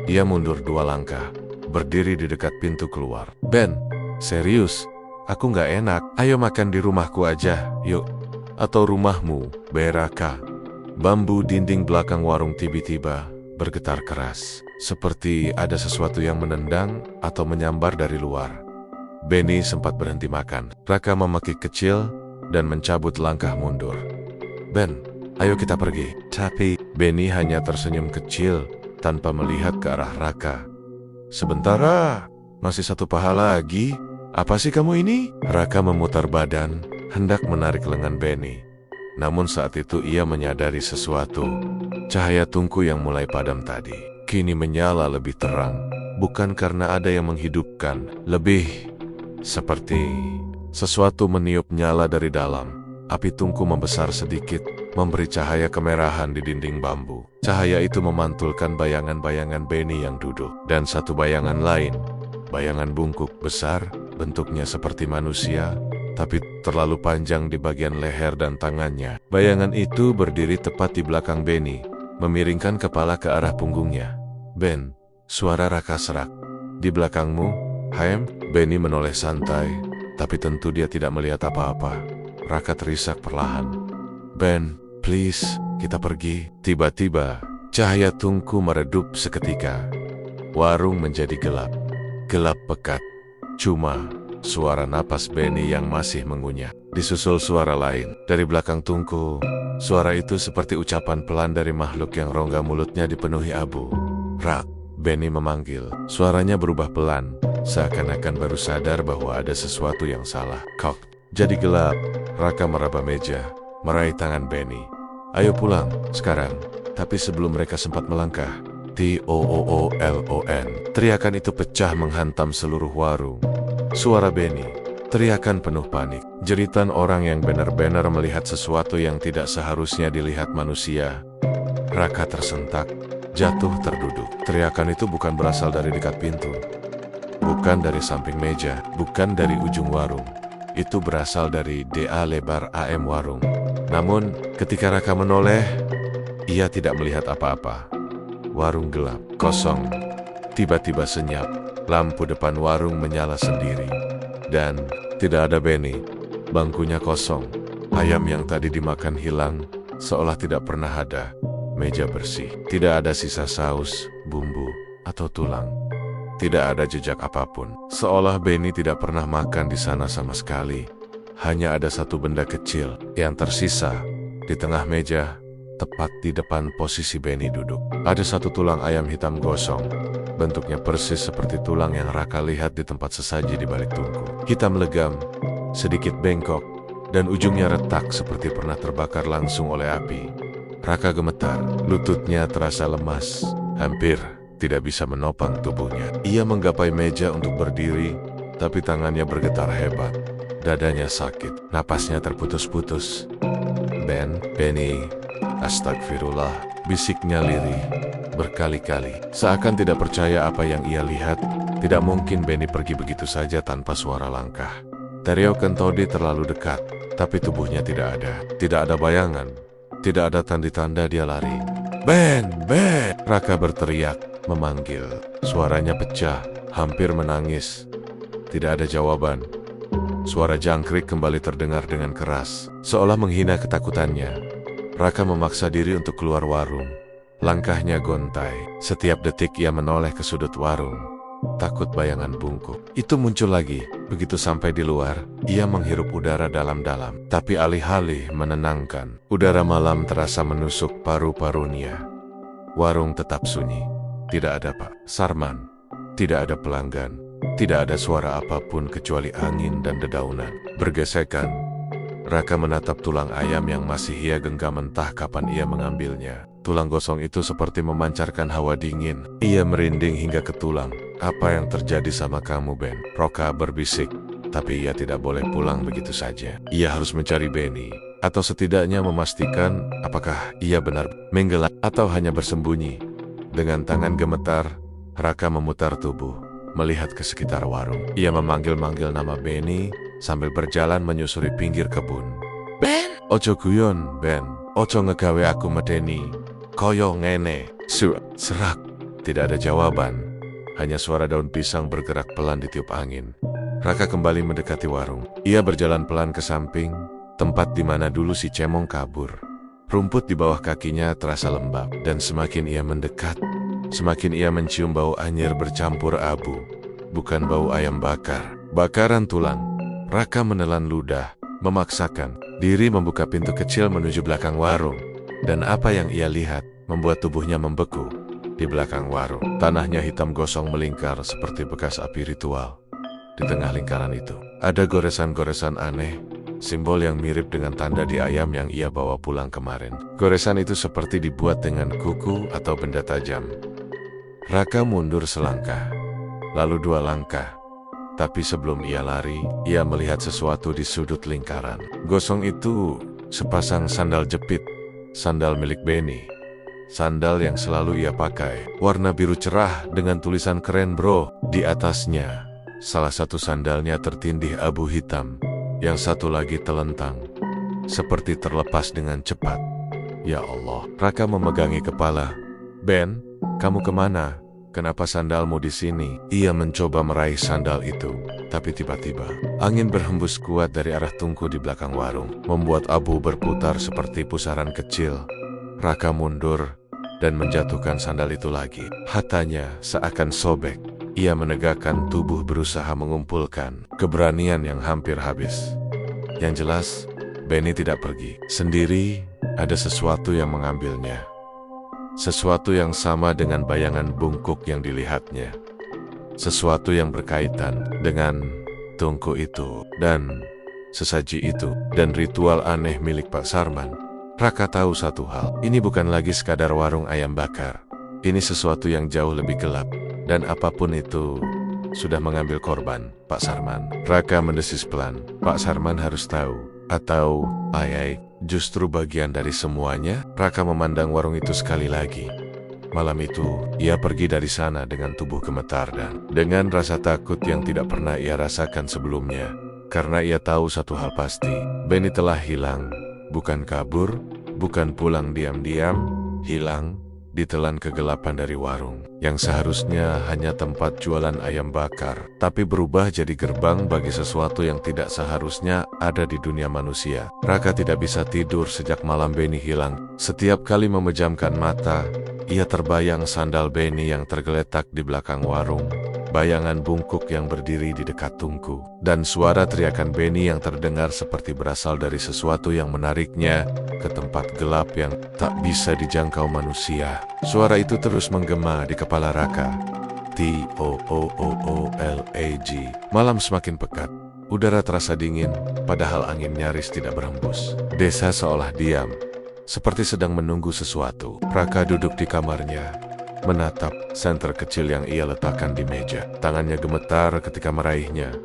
Speaker 1: Ia mundur 2 langkah, berdiri di dekat pintu keluar. Ben, serius, aku gak enak. Ayo makan di rumahku aja, yuk. Atau rumahmu, Beraka. Bambu dinding belakang warung tiba-tiba bergetar keras, seperti ada sesuatu yang menendang atau menyambar dari luar. Benny sempat berhenti makan. Raka memekik kecil dan mencabut langkah mundur. Ben, ayo kita pergi. Tapi Benny hanya tersenyum kecil tanpa melihat ke arah Raka. Sebentar, masih 1 paha lagi. Apa sih kamu ini? Raka memutar badan, hendak menarik lengan Benny. Namun saat itu ia menyadari sesuatu. Cahaya tungku yang mulai padam tadi kini menyala lebih terang. Bukan karena ada yang menghidupkan, lebih seperti sesuatu meniup nyala dari dalam. Api tungku membesar sedikit, memberi cahaya kemerahan di dinding bambu. Cahaya itu memantulkan bayangan-bayangan Benny yang duduk. Dan satu bayangan lain, bayangan bungkuk besar, bentuknya seperti manusia, tapi terlalu panjang di bagian leher dan tangannya. Bayangan itu berdiri tepat di belakang Benny, memiringkan kepala ke arah punggungnya. "Ben," suara Raka serak. "Di belakangmu, Haim?" Benny menoleh santai, tapi tentu dia tidak melihat apa-apa. Raka terisak perlahan. "Ben, please, kita pergi." Tiba-tiba, cahaya tungku meredup seketika. Warung menjadi gelap. Gelap pekat. Cuma suara napas Benny yang masih mengunyah. Disusul suara lain dari belakang tungku. Suara itu seperti ucapan pelan dari makhluk yang rongga mulutnya dipenuhi abu. "Rak," Benny memanggil. Suaranya berubah pelan, seakan-akan baru sadar bahwa ada sesuatu yang salah. "Kok." Jadi gelap. Raka meraba meja, meraih tangan Benny. "Ayo pulang, sekarang." Tapi sebelum mereka sempat melangkah, "Toolon." Teriakan itu pecah menghantam seluruh warung. Suara Benny, teriakan penuh panik. Jeritan orang yang benar-benar melihat sesuatu yang tidak seharusnya dilihat manusia. Raka tersentak, jatuh terduduk. Teriakan itu bukan berasal dari dekat pintu. Bukan dari samping meja, bukan dari ujung warung. Itu berasal dari DA lebar AM warung. Namun, ketika Raka menoleh, ia tidak melihat apa-apa. Warung gelap, kosong. Tiba-tiba senyap, lampu depan warung menyala sendiri. Dan tidak ada Benny. Bangkunya kosong. Ayam yang tadi dimakan hilang, seolah tidak pernah ada. Meja bersih. Tidak ada sisa saus, bumbu, atau tulang. Tidak ada jejak apapun. Seolah Benny tidak pernah makan di sana sama sekali. Hanya ada satu benda kecil yang tersisa di tengah meja, tepat di depan posisi Benny duduk. Ada satu tulang ayam hitam gosong. Bentuknya persis seperti tulang yang Raka lihat di tempat sesaji di balik tungku. Hitam legam, sedikit bengkok, dan ujungnya retak seperti pernah terbakar langsung oleh api. Raka gemetar, lututnya terasa lemas, hampir tidak bisa menopang tubuhnya. Ia menggapai meja untuk berdiri, tapi tangannya bergetar hebat. Dadanya sakit, napasnya terputus-putus. Benny, astagfirullah," bisiknya lirih berkali-kali. Seakan tidak percaya apa yang ia lihat. Tidak mungkin Benny pergi begitu saja tanpa suara langkah. Teriakan Todi terlalu dekat, tapi tubuhnya tidak ada. Tidak ada bayangan, tidak ada tanda-tanda dia lari. Ben! Raka berteriak, memanggil. Suaranya pecah, hampir menangis. Tidak ada jawaban. Suara jangkrik kembali terdengar dengan keras, seolah menghina ketakutannya. Raka memaksa diri untuk keluar warung. Langkahnya gontai. Setiap detik ia menoleh ke sudut warung. Takut bayangan bungkuk itu muncul lagi. Begitu sampai di luar, ia menghirup udara dalam-dalam, tapi alih-alih menenangkan. Udara malam terasa menusuk paru-parunya. Warung tetap sunyi. Tidak ada Pak Sarman. Tidak ada pelanggan. Tidak ada suara apapun kecuali angin dan dedaunan bergesekan. Raka menatap tulang ayam yang masih ia genggam entah kapan ia mengambilnya. Tulang gosong itu seperti memancarkan hawa dingin. Ia merinding hingga ke tulang. "Apa yang terjadi sama kamu, Ben?" Raka berbisik. Tapi ia tidak boleh pulang begitu saja. Ia harus mencari Benny, atau setidaknya memastikan apakah ia benar menggelak atau hanya bersembunyi. Dengan tangan gemetar, Raka memutar tubuh, melihat ke sekitar warung. Ia memanggil-manggil nama Benny sambil berjalan menyusuri pinggir kebun. "Ben! Ojo guyon, Ben. Ojo ngegawe aku medeni. Koyo ngene." Serak. Tidak ada jawaban. Hanya suara daun pisang bergerak pelan ditiup angin. Raka kembali mendekati warung. Ia berjalan pelan ke samping, tempat di mana dulu si Cemong kabur. Rumput di bawah kakinya terasa lembab, dan semakin ia mendekat, semakin ia mencium bau anyir bercampur abu. Bukan bau ayam bakar, bakaran tulang. Raka menelan ludah, memaksakan diri membuka pintu kecil menuju belakang warung. Dan apa yang ia lihat membuat tubuhnya membeku. Di belakang warung, tanahnya hitam gosong melingkar seperti bekas api ritual. Di tengah lingkaran itu, ada goresan-goresan aneh, simbol yang mirip dengan tanda di ayam yang ia bawa pulang kemarin. Goresan itu seperti dibuat dengan kuku atau benda tajam. Raka mundur selangkah, lalu 2 langkah. Tapi sebelum ia lari, ia melihat sesuatu di sudut lingkaran. Gosong itu sepasang sandal jepit, sandal milik Benny. Sandal yang selalu ia pakai, warna biru cerah dengan tulisan keren bro di atasnya. Salah satu sandalnya tertindih abu hitam, yang satu lagi telentang, seperti terlepas dengan cepat. Ya Allah, Raka memegangi kepala. Ben, kamu kemana? Kenapa sandalmu di sini? Ia mencoba meraih sandal itu, tapi tiba-tiba angin berhembus kuat dari arah tungku di belakang warung, membuat abu berputar seperti pusaran kecil. Raka mundur dan menjatuhkan sandal itu lagi. Hatanya seakan sobek. Ia menegakkan tubuh berusaha mengumpulkan keberanian yang hampir habis. Yang jelas, Benny tidak pergi sendiri. Ada sesuatu yang mengambilnya. Sesuatu yang sama dengan bayangan bungkuk yang dilihatnya. Sesuatu yang berkaitan dengan tungku itu dan sesaji itu dan ritual aneh milik Pak Sarman. Raka tahu satu hal, ini bukan lagi sekadar warung ayam bakar. Ini sesuatu yang jauh lebih gelap, dan apapun itu sudah mengambil korban, Pak Sarman. Raka mendesis pelan, Pak Sarman harus tahu, atau ayai, justru bagian dari semuanya. Raka memandang warung itu sekali lagi. Malam itu, ia pergi dari sana dengan tubuh gemetar dan dengan rasa takut yang tidak pernah ia rasakan sebelumnya. Karena ia tahu satu hal pasti, Benny telah hilang. Bukan kabur, bukan pulang diam-diam, hilang, ditelan kegelapan dari warung, yang seharusnya hanya tempat jualan ayam bakar, tapi berubah jadi gerbang bagi sesuatu yang tidak seharusnya ada di dunia manusia. Raka tidak bisa tidur sejak malam Benny hilang. Setiap kali memejamkan mata, ia terbayang sandal Benny yang tergeletak di belakang warung, bayangan bungkuk yang berdiri di dekat tungku, dan suara teriakan Benny yang terdengar seperti berasal dari sesuatu yang menariknya ke tempat gelap yang tak bisa dijangkau manusia. Suara itu terus menggema di kepala Raka. T-O-O-O-O-L-A-G. Malam semakin pekat. Udara terasa dingin, padahal angin nyaris tidak berhembus. Desa seolah diam, seperti sedang menunggu sesuatu. Raka duduk di kamarnya, menatap senter kecil yang ia letakkan di meja. Tangannya gemetar ketika meraihnya.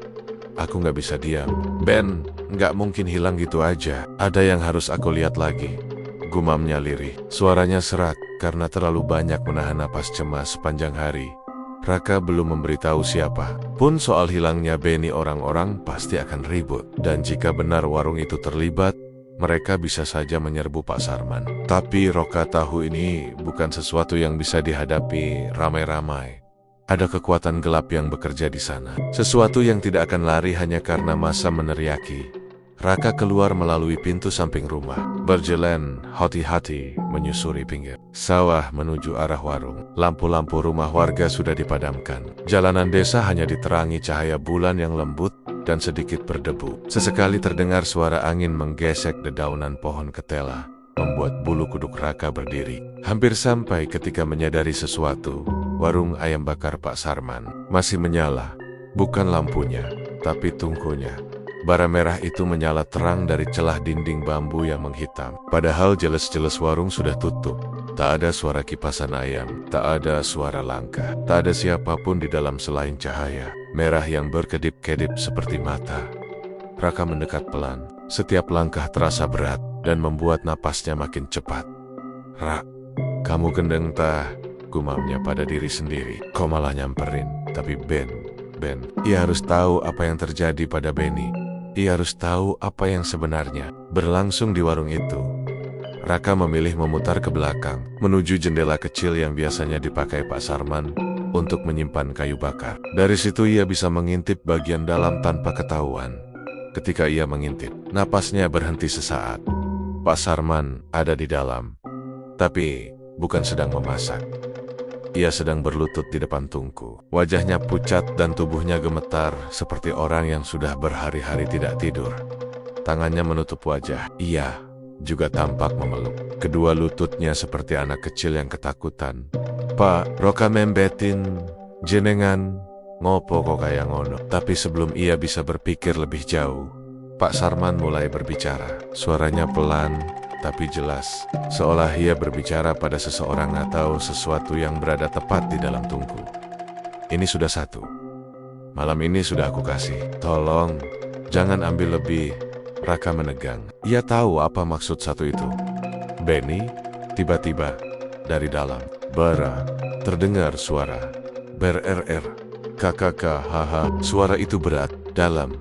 Speaker 1: Aku nggak bisa diam. Ben, nggak mungkin hilang gitu aja. Ada yang harus aku lihat lagi. Gumamnya lirih. Suaranya serak karena terlalu banyak menahan napas cemas sepanjang hari. Raka belum memberitahu siapa pun soal hilangnya Benny. Orang-orang pasti akan ribut. Dan jika benar warung itu terlibat, mereka bisa saja menyerbu Pak Sarman. Tapi Raka tahu ini bukan sesuatu yang bisa dihadapi ramai-ramai. Ada kekuatan gelap yang bekerja di sana. Sesuatu yang tidak akan lari hanya karena masa meneriaki. Raka keluar melalui pintu samping rumah, berjalan hati-hati menyusuri pinggir sawah menuju arah warung. Lampu-lampu rumah warga sudah dipadamkan. Jalanan desa hanya diterangi cahaya bulan yang lembut dan sedikit berdebu. Sesekali terdengar suara angin menggesek dedaunan pohon ketela, membuat bulu kuduk Raka berdiri. Hampir sampai ketika menyadari sesuatu, warung ayam bakar Pak Sarman masih menyala. Bukan lampunya, tapi tungkunya. Bara merah itu menyala terang dari celah dinding bambu yang menghitam. Padahal jelas-jelas warung sudah tutup. Tak ada suara kipasan ayam, tak ada suara langkah, tak ada siapapun di dalam selain cahaya merah yang berkedip-kedip seperti mata. Raka mendekat pelan. Setiap langkah terasa berat dan membuat napasnya makin cepat. Rak, kamu gendeng tah, gumamnya pada diri sendiri. Kau malah nyamperin. Tapi Ben, ia harus tahu apa yang terjadi pada Benny. Ia harus tahu apa yang sebenarnya berlangsung di warung itu. Raka memilih memutar ke belakang, menuju jendela kecil yang biasanya dipakai Pak Sarman untuk menyimpan kayu bakar. Dari situ ia bisa mengintip bagian dalam tanpa ketahuan. Ketika ia mengintip, napasnya berhenti sesaat. Pak Sarman ada di dalam, tapi bukan sedang memasak. Ia sedang berlutut di depan tungku. Wajahnya pucat dan tubuhnya gemetar seperti orang yang sudah berhari-hari tidak tidur. Tangannya menutup wajah. Ia juga tampak memeluk kedua lututnya seperti anak kecil yang ketakutan. Pak, Roka membetin jenengan ngopo kok kayak ngono. Tapi sebelum ia bisa berpikir lebih jauh, Pak Sarman mulai berbicara. Suaranya pelan, tapi jelas. Seolah ia berbicara pada seseorang atau sesuatu yang berada tepat di dalam tungku. Ini sudah satu. Malam ini sudah aku kasih. Tolong, jangan ambil lebih. Raka menegang. Ia tahu apa maksud satu itu. Benny, tiba-tiba, dari dalam. Bara, terdengar suara. Ber-er-er. Kakak, haha. Suara itu berat, dalam.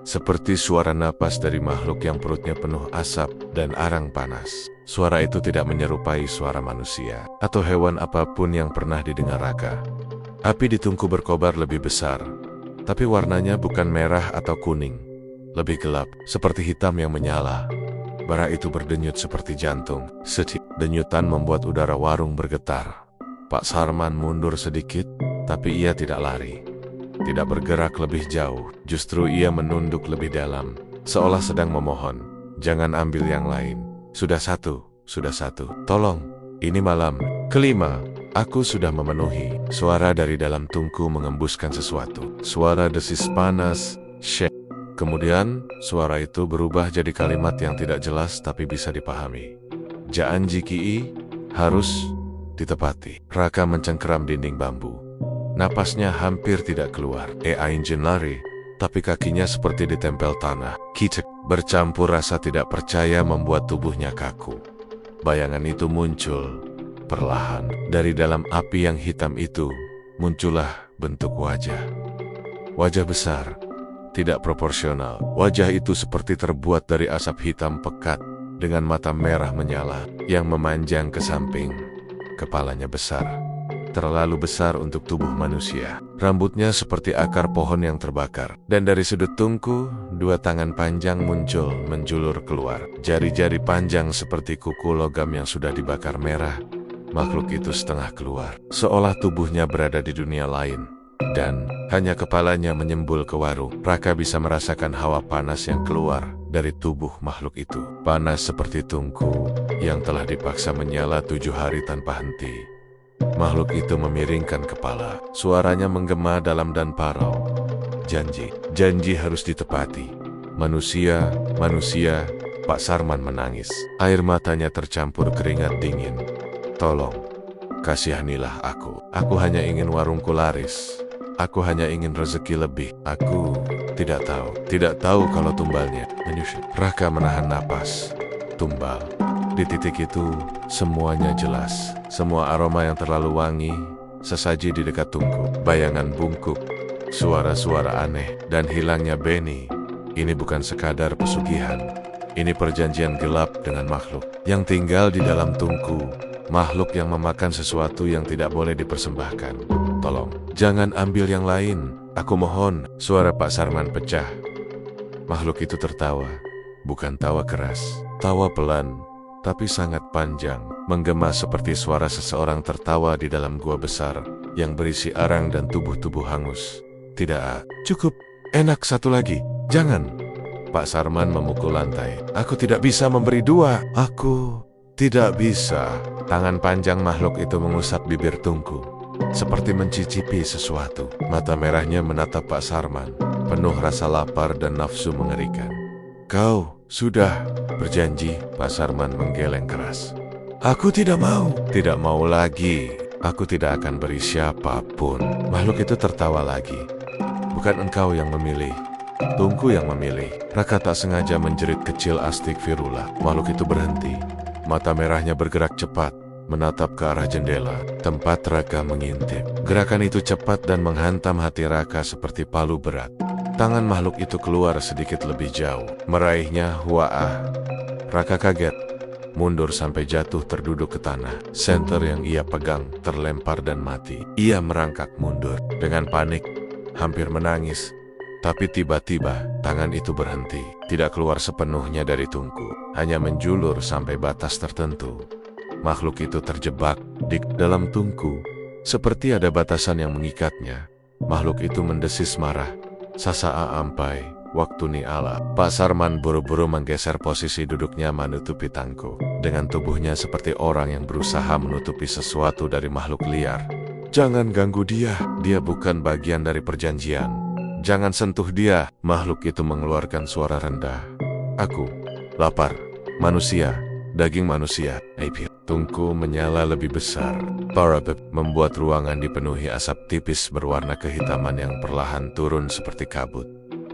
Speaker 1: Seperti suara napas dari makhluk yang perutnya penuh asap dan arang panas. Suara itu tidak menyerupai suara manusia atau hewan apapun yang pernah didengar Raka. Api di tungku berkobar lebih besar, tapi warnanya bukan merah atau kuning. Lebih gelap, seperti hitam yang menyala. Bara itu berdenyut seperti jantung. Denyutan membuat udara warung bergetar. Pak Sarman mundur sedikit, tapi ia tidak lari. Tidak bergerak lebih jauh, justru ia menunduk lebih dalam, seolah sedang memohon, jangan ambil yang lain. Sudah satu, tolong, ini malam kelima, aku sudah memenuhi. Suara dari dalam tungku mengembuskan sesuatu, suara desis panas, syek. Kemudian, suara itu berubah jadi kalimat yang tidak jelas tapi bisa dipahami. Janji Ki harus ditepati. Raka mencengkeram dinding bambu. Napasnya hampir tidak keluar. Ingin lari, tapi kakinya seperti ditempel tanah. Kicek, bercampur rasa tidak percaya membuat tubuhnya kaku. Bayangan itu muncul perlahan. Dari dalam api yang hitam itu, muncullah bentuk wajah. Wajah besar, tidak proporsional. Wajah itu seperti terbuat dari asap hitam pekat, dengan mata merah menyala, yang memanjang ke samping. Kepalanya besar. Terlalu besar untuk tubuh manusia. Rambutnya seperti akar pohon yang terbakar. Dan dari sudut tungku, dua tangan panjang muncul menjulur keluar. Jari-jari panjang seperti kuku logam yang sudah dibakar merah. Makhluk itu setengah keluar. Seolah tubuhnya berada di dunia lain. Dan hanya kepalanya menyembul ke warung. Raka bisa merasakan hawa panas yang keluar dari tubuh makhluk itu. Panas seperti tungku yang telah dipaksa menyala 7 hari tanpa henti. Makhluk itu memiringkan kepala. Suaranya menggema dalam dan parau. Janji harus ditepati. Manusia, Pak Sarman menangis. Air matanya tercampur keringat dingin. Tolong, kasihanilah aku. Aku hanya ingin warungku laris. Aku hanya ingin rezeki lebih. Aku tidak tahu kalau tumbalnya menyusut. Raka menahan napas. Tumbal. Di titik itu, semuanya jelas. Semua aroma yang terlalu wangi, sesaji di dekat tungku, bayangan bungkuk, suara-suara aneh, dan hilangnya Benny. Ini bukan sekadar pesugihan. Ini perjanjian gelap dengan makhluk yang tinggal di dalam tungku. Makhluk yang memakan sesuatu yang tidak boleh dipersembahkan. Tolong, jangan ambil yang lain. Aku mohon. Suara Pak Sarman pecah. Makhluk itu tertawa. Bukan tawa keras. Tawa pelan. Tapi sangat panjang, menggema seperti suara seseorang tertawa di dalam gua besar, yang berisi arang dan tubuh-tubuh hangus. Tidak, cukup, enak satu lagi, jangan. Pak Sarman memukul lantai. Aku tidak bisa memberi dua. Aku tidak bisa. Tangan panjang makhluk itu mengusap bibir tungku, seperti mencicipi sesuatu. Mata merahnya menatap Pak Sarman, penuh rasa lapar dan nafsu mengerikan. Kau sudah berjanji, Pak Sarman menggeleng keras. Aku tidak mau. Tidak mau lagi. Aku tidak akan beri siapapun. Makhluk itu tertawa lagi. Bukan engkau yang memilih. Tungku yang memilih. Raka tak sengaja menjerit kecil astik Firula. Makhluk itu berhenti. Mata merahnya bergerak cepat, menatap ke arah jendela, tempat Raka mengintip. Gerakan itu cepat dan menghantam hati Raka seperti palu berat. Tangan makhluk itu keluar sedikit lebih jauh, meraihnya hua'ah. Raka kaget, mundur sampai jatuh terduduk ke tanah. Senter yang ia pegang terlempar dan mati. Ia merangkak mundur dengan panik, hampir menangis. Tapi tiba-tiba tangan itu berhenti, tidak keluar sepenuhnya dari tungku, hanya menjulur sampai batas tertentu. Makhluk itu terjebak di dalam tungku, seperti ada batasan yang mengikatnya. Makhluk itu mendesis marah. Sasa'a ampai, waktu ni ala. Pak Sarman buru-buru menggeser posisi duduknya menutupi tangku. Dengan tubuhnya seperti orang yang berusaha menutupi sesuatu dari makhluk liar. Jangan ganggu dia bukan bagian dari perjanjian. Jangan sentuh dia. Makhluk itu mengeluarkan suara rendah. Aku lapar. Manusia. Daging manusia. Tungku menyala lebih besar. Parabeb membuat ruangan dipenuhi asap tipis berwarna kehitaman yang perlahan turun seperti kabut.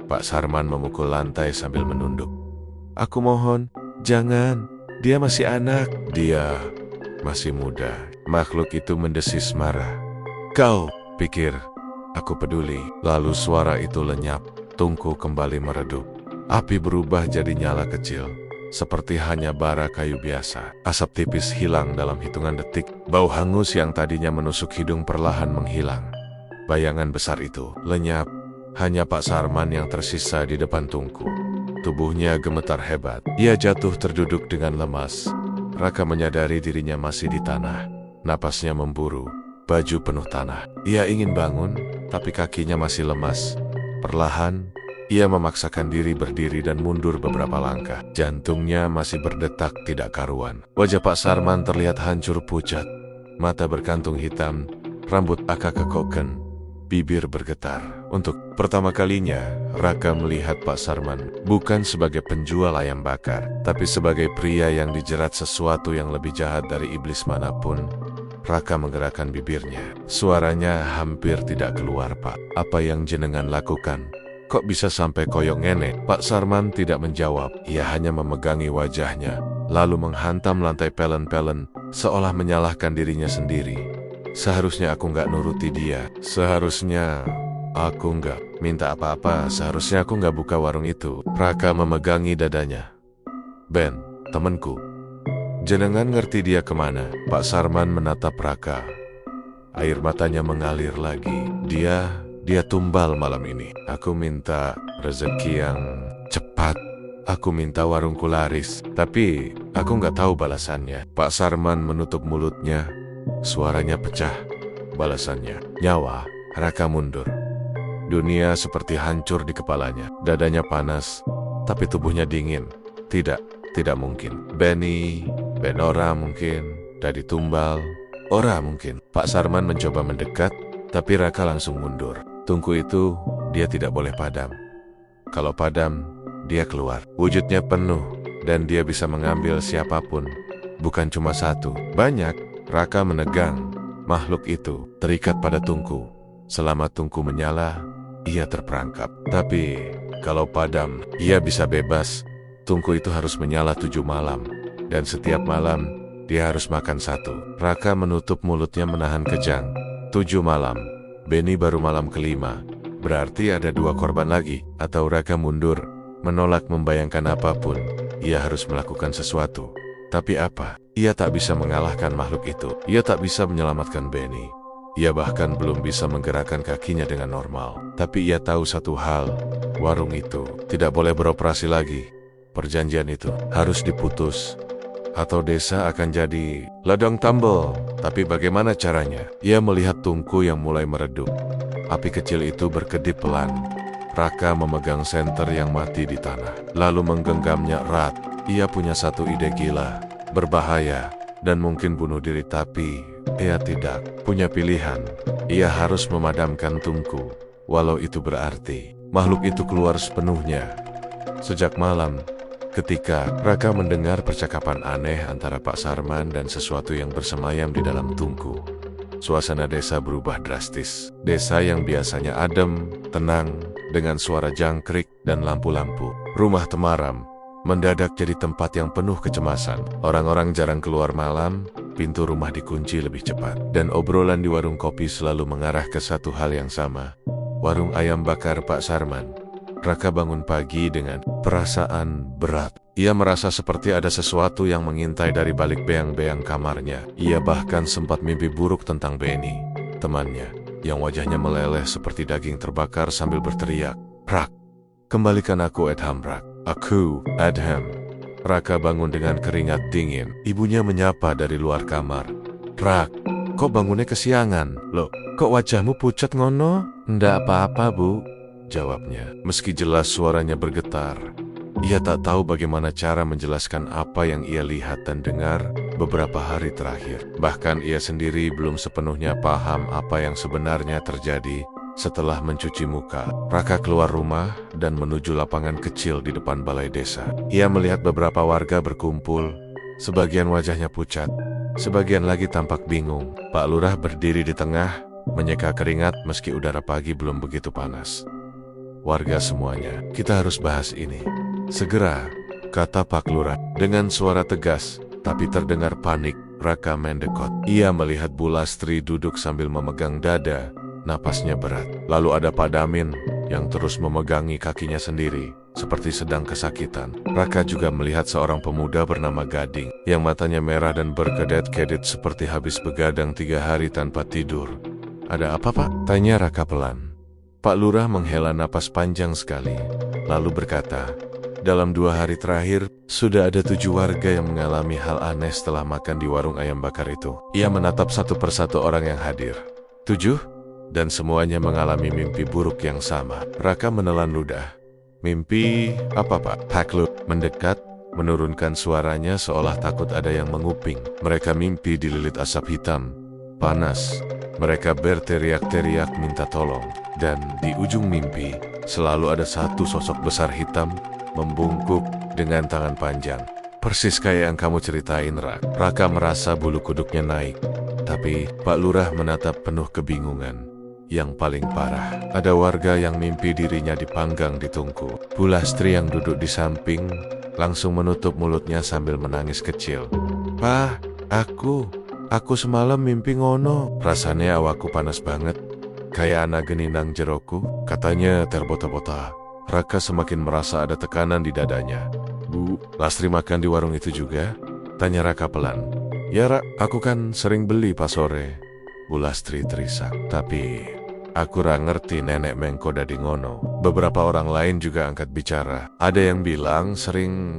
Speaker 1: Pak Sarman memukul lantai sambil menunduk. Aku mohon, jangan. Dia masih anak. Dia masih muda. Makhluk itu mendesis marah. Kau pikir aku peduli? Lalu suara itu lenyap. Tungku kembali meredup. Api berubah jadi nyala kecil. Seperti hanya bara kayu biasa. Asap tipis hilang dalam hitungan detik. Bau hangus yang tadinya menusuk hidung perlahan menghilang. Bayangan besar itu lenyap. Hanya Pak Sarman yang tersisa di depan Tungku. Tubuhnya gemetar hebat. Ia jatuh terduduk dengan lemas. Raka menyadari dirinya masih di tanah. Napasnya memburu. Baju penuh tanah. Ia ingin bangun, tapi kakinya masih lemas. Perlahan, ia memaksakan diri berdiri dan mundur beberapa langkah. Jantungnya masih berdetak tidak karuan. Wajah Pak Sarman terlihat hancur pucat. Mata berkantung hitam, rambut agak kekoken, bibir bergetar. Untuk pertama kalinya, Raka melihat Pak Sarman bukan sebagai penjual ayam bakar, tapi sebagai pria yang dijerat sesuatu yang lebih jahat dari iblis manapun. Raka menggerakkan bibirnya. Suaranya hampir tidak keluar. Pak, apa yang jenengan lakukan? Kok bisa sampai koyok ngene? Pak Sarman tidak menjawab. Ia hanya memegangi wajahnya, lalu menghantam lantai pelen-pelen, seolah menyalahkan dirinya sendiri. Seharusnya aku nggak nuruti dia. Seharusnya aku nggak minta apa-apa. Seharusnya aku nggak buka warung itu. Raka memegangi dadanya. Ben, temanku. Jenengan ngerti dia kemana? Pak Sarman menatap Raka. Air matanya mengalir lagi. Dia tumbal malam ini. Aku minta rezeki yang cepat. Aku minta warungku laris. Tapi aku nggak tahu balasannya. Pak Sarman menutup mulutnya. Suaranya pecah. Balasannya nyawa. Raka mundur. Dunia seperti hancur di kepalanya. Dadanya panas, tapi tubuhnya dingin. Tidak mungkin. Benora mungkin. Dadi tumbal. Ora mungkin. Pak Sarman mencoba mendekat, tapi Raka langsung mundur. Tungku itu, dia tidak boleh padam. Kalau padam, dia keluar. Wujudnya penuh, dan dia bisa mengambil siapapun. Bukan cuma satu, banyak. Raka menegang. Makhluk itu terikat pada Tungku. Selama Tungku menyala, ia terperangkap. Tapi, kalau padam, ia bisa bebas. Tungku itu harus menyala 7 malam. Dan setiap malam, dia harus makan 1. Raka menutup mulutnya menahan kejang. 7 malam. Beni baru malam kelima. Berarti ada 2 korban lagi. Atau Raka mundur, menolak membayangkan apapun. Ia harus melakukan sesuatu. Tapi apa? Ia tak bisa mengalahkan makhluk itu. Ia tak bisa menyelamatkan Beni. Ia bahkan belum bisa menggerakkan kakinya dengan normal. Tapi ia tahu satu hal. Warung itu tidak boleh beroperasi lagi. Perjanjian itu harus diputus. Atau desa akan jadi ladang tambel. Tapi bagaimana caranya? Ia melihat Tungku yang mulai meredup. Api kecil itu berkedip pelan. Raka memegang senter yang mati di tanah, lalu menggenggamnya erat. Ia punya satu ide gila, berbahaya, dan mungkin bunuh diri. Tapi ia tidak punya pilihan. Ia harus memadamkan Tungku, walau itu berarti makhluk itu keluar sepenuhnya. Sejak malam, ketika Raka mendengar percakapan aneh antara Pak Sarman dan sesuatu yang bersemayam di dalam Tungku, suasana desa berubah drastis. Desa yang biasanya adem, tenang, dengan suara jangkrik dan lampu-lampu rumah temaram, mendadak jadi tempat yang penuh kecemasan. Orang-orang jarang keluar malam, pintu rumah dikunci lebih cepat, dan obrolan di warung kopi selalu mengarah ke satu hal yang sama. Warung ayam bakar Pak Sarman. Raka bangun pagi dengan perasaan berat. Ia merasa seperti ada sesuatu yang mengintai dari balik beang-beang kamarnya. Ia bahkan sempat mimpi buruk tentang Beni, temannya, yang wajahnya meleleh seperti daging terbakar sambil berteriak, "Rak, kembalikan aku Edham, Rak. Aku, Edham." Raka bangun dengan keringat dingin. Ibunya menyapa dari luar kamar. "Rak, kok bangunnya kesiangan? Loh, kok wajahmu pucat ngono?" "Ndak apa-apa, Bu," jawabnya. Meski jelas suaranya bergetar, ia tak tahu bagaimana cara menjelaskan apa yang ia lihat dan dengar beberapa hari terakhir. Bahkan ia sendiri belum sepenuhnya paham apa yang sebenarnya terjadi Setelah mencuci muka, Raka keluar rumah dan menuju lapangan kecil di depan balai desa. Ia melihat beberapa warga berkumpul, sebagian wajahnya pucat, sebagian lagi tampak bingung. Pak Lurah berdiri di tengah, menyeka keringat meski udara pagi belum begitu panas. "Warga semuanya, kita harus bahas ini segera," kata Pak Lurah. Dengan suara tegas, tapi terdengar panik, Raka mendekot. Ia melihat Bu Lastri duduk sambil memegang dada, napasnya berat. Lalu ada Pak Damin yang terus memegangi kakinya sendiri, seperti sedang kesakitan. Raka juga melihat seorang pemuda bernama Gading, yang matanya merah dan berkedip-kedip seperti habis begadang 3 hari tanpa tidur. "Ada apa, Pak?" tanya Raka pelan. Pak Lurah menghela napas panjang sekali, lalu berkata, "Dalam 2 hari terakhir, sudah ada 7 warga yang mengalami hal aneh setelah makan di warung ayam bakar itu." Ia menatap satu persatu orang yang hadir. 7? Dan semuanya mengalami mimpi buruk yang sama. Raka menelan ludah. "Mimpi apa, Pak?" Pak Lurah mendekat, menurunkan suaranya seolah takut ada yang menguping. "Mereka mimpi dililit asap hitam, panas. Mereka berteriak-teriak minta tolong. Dan di ujung mimpi, selalu ada satu sosok besar hitam, membungkuk dengan tangan panjang. Persis kayak yang kamu ceritain, Rak." Raka merasa bulu kuduknya naik. Tapi Pak Lurah menatap penuh kebingungan. Yang paling parah, ada warga yang mimpi dirinya dipanggang di tungku. Bu Lastri yang duduk di samping langsung menutup mulutnya sambil menangis kecil. "Pak, aku semalam mimpi ngono. Rasanya awakku panas banget, kayak anak geninang jeroku," katanya terbota-bota. Raka semakin merasa ada tekanan di dadanya. "Bu Lastri makan di warung itu juga?" tanya Raka pelan. "Ya, Rak, aku kan sering beli pas sore." Bu Lastri terisak. "Tapi aku ra ngerti nenek mengko dadi ngono." Beberapa orang lain juga angkat bicara. Ada yang bilang sering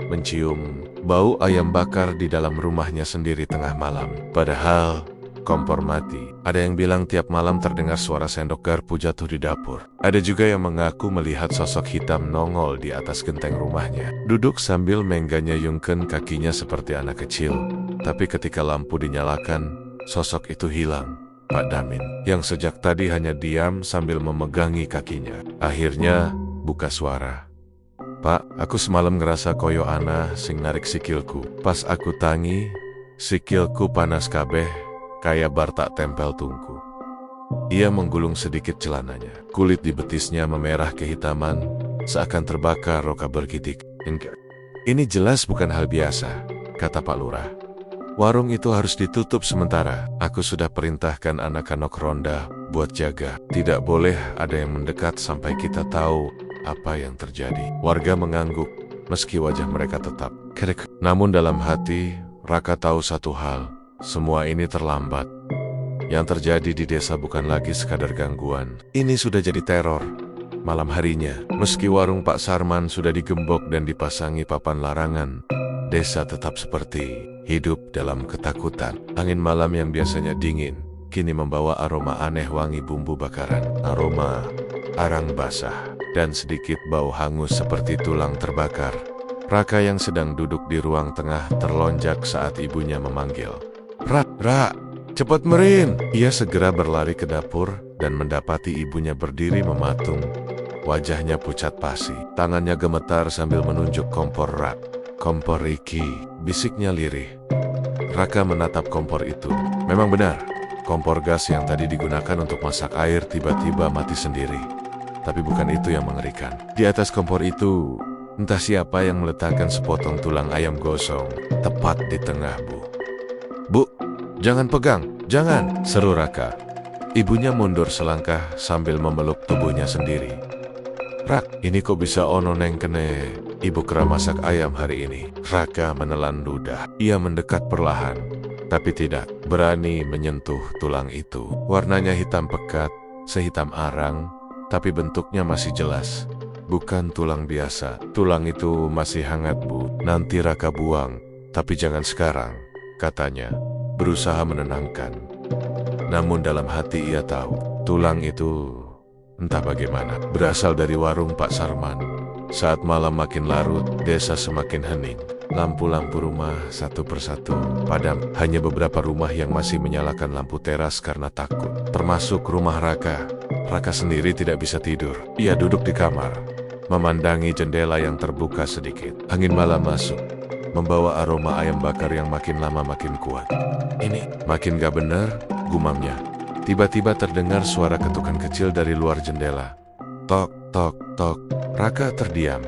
Speaker 1: mencium bau ayam bakar di dalam rumahnya sendiri tengah malam, padahal kompor mati. Ada yang bilang tiap malam terdengar suara sendok garpu jatuh di dapur. Ada juga yang mengaku melihat sosok hitam nongol di atas genteng rumahnya, duduk sambil mengganyayungkan kakinya seperti anak kecil. Tapi ketika lampu dinyalakan, sosok itu hilang. Pak Damin, yang sejak tadi hanya diam sambil memegangi kakinya, akhirnya buka suara. "Pak, aku semalam ngerasa koyo ana sing narik sikilku. Pas aku tangi, sikilku panas kabeh, kayak bar tak tempel tungku." Ia menggulung sedikit celananya. Kulit di betisnya memerah kehitaman, seakan terbakar roka bergidik. "Ini jelas bukan hal biasa," kata Pak Lurah. "Warung itu harus ditutup sementara. Aku sudah perintahkan anak-anak ronda buat jaga. Tidak boleh ada yang mendekat sampai kita tahu apa yang terjadi." Warga mengangguk, meski wajah mereka tetap kerek. Namun dalam hati, Raka tahu satu hal. Semua ini terlambat. Yang terjadi di desa bukan lagi sekadar gangguan. Ini sudah jadi teror. Malam harinya, meski warung Pak Sarman sudah digembok dan dipasangi papan larangan, desa tetap seperti hidup dalam ketakutan. Angin malam yang biasanya dingin, kini membawa aroma aneh wangi bumbu bakaran, aroma arang basah, dan sedikit bau hangus seperti tulang terbakar. Raka yang sedang duduk di ruang tengah terlonjak saat ibunya memanggil. Rak, cepat merin!" Ia segera berlari ke dapur dan mendapati ibunya berdiri mematung. Wajahnya pucat pasi, tangannya gemetar sambil menunjuk kompor rak. "Kompor iki," bisiknya lirih. Raka menatap kompor itu. Memang benar, kompor gas yang tadi digunakan untuk masak air tiba-tiba mati sendiri. Tapi bukan itu yang mengerikan. Di atas kompor itu, entah siapa yang meletakkan sepotong tulang ayam gosong, tepat di tengah, Bu. "Bu, jangan pegang, jangan!" seru Raka. Ibunya mundur selangkah sambil memeluk tubuhnya sendiri. "Rak, ini kok bisa ono neng kene ibu kera masak ayam hari ini?" Raka menelan ludah. Ia mendekat perlahan, tapi tidak berani menyentuh tulang itu. Warnanya hitam pekat, sehitam arang, tapi bentuknya masih jelas. Bukan tulang biasa. Tulang itu masih hangat, Bu. "Nanti Raka buang, tapi jangan sekarang," katanya, berusaha menenangkan. Namun dalam hati ia tahu, tulang itu entah bagaimana berasal dari warung Pak Sarman. Saat malam makin larut, desa semakin hening. Lampu-lampu rumah satu persatu padam. Hanya beberapa rumah yang masih menyalakan lampu teras karena takut, termasuk rumah Raka. Raka sendiri tidak bisa tidur. Ia duduk di kamar, memandangi jendela yang terbuka sedikit. Angin malam masuk, membawa aroma ayam bakar yang makin lama makin kuat. Ini makin gak bener, gumamnya. Tiba-tiba terdengar suara ketukan kecil dari luar jendela. Tok, tok, tok. Raka terdiam.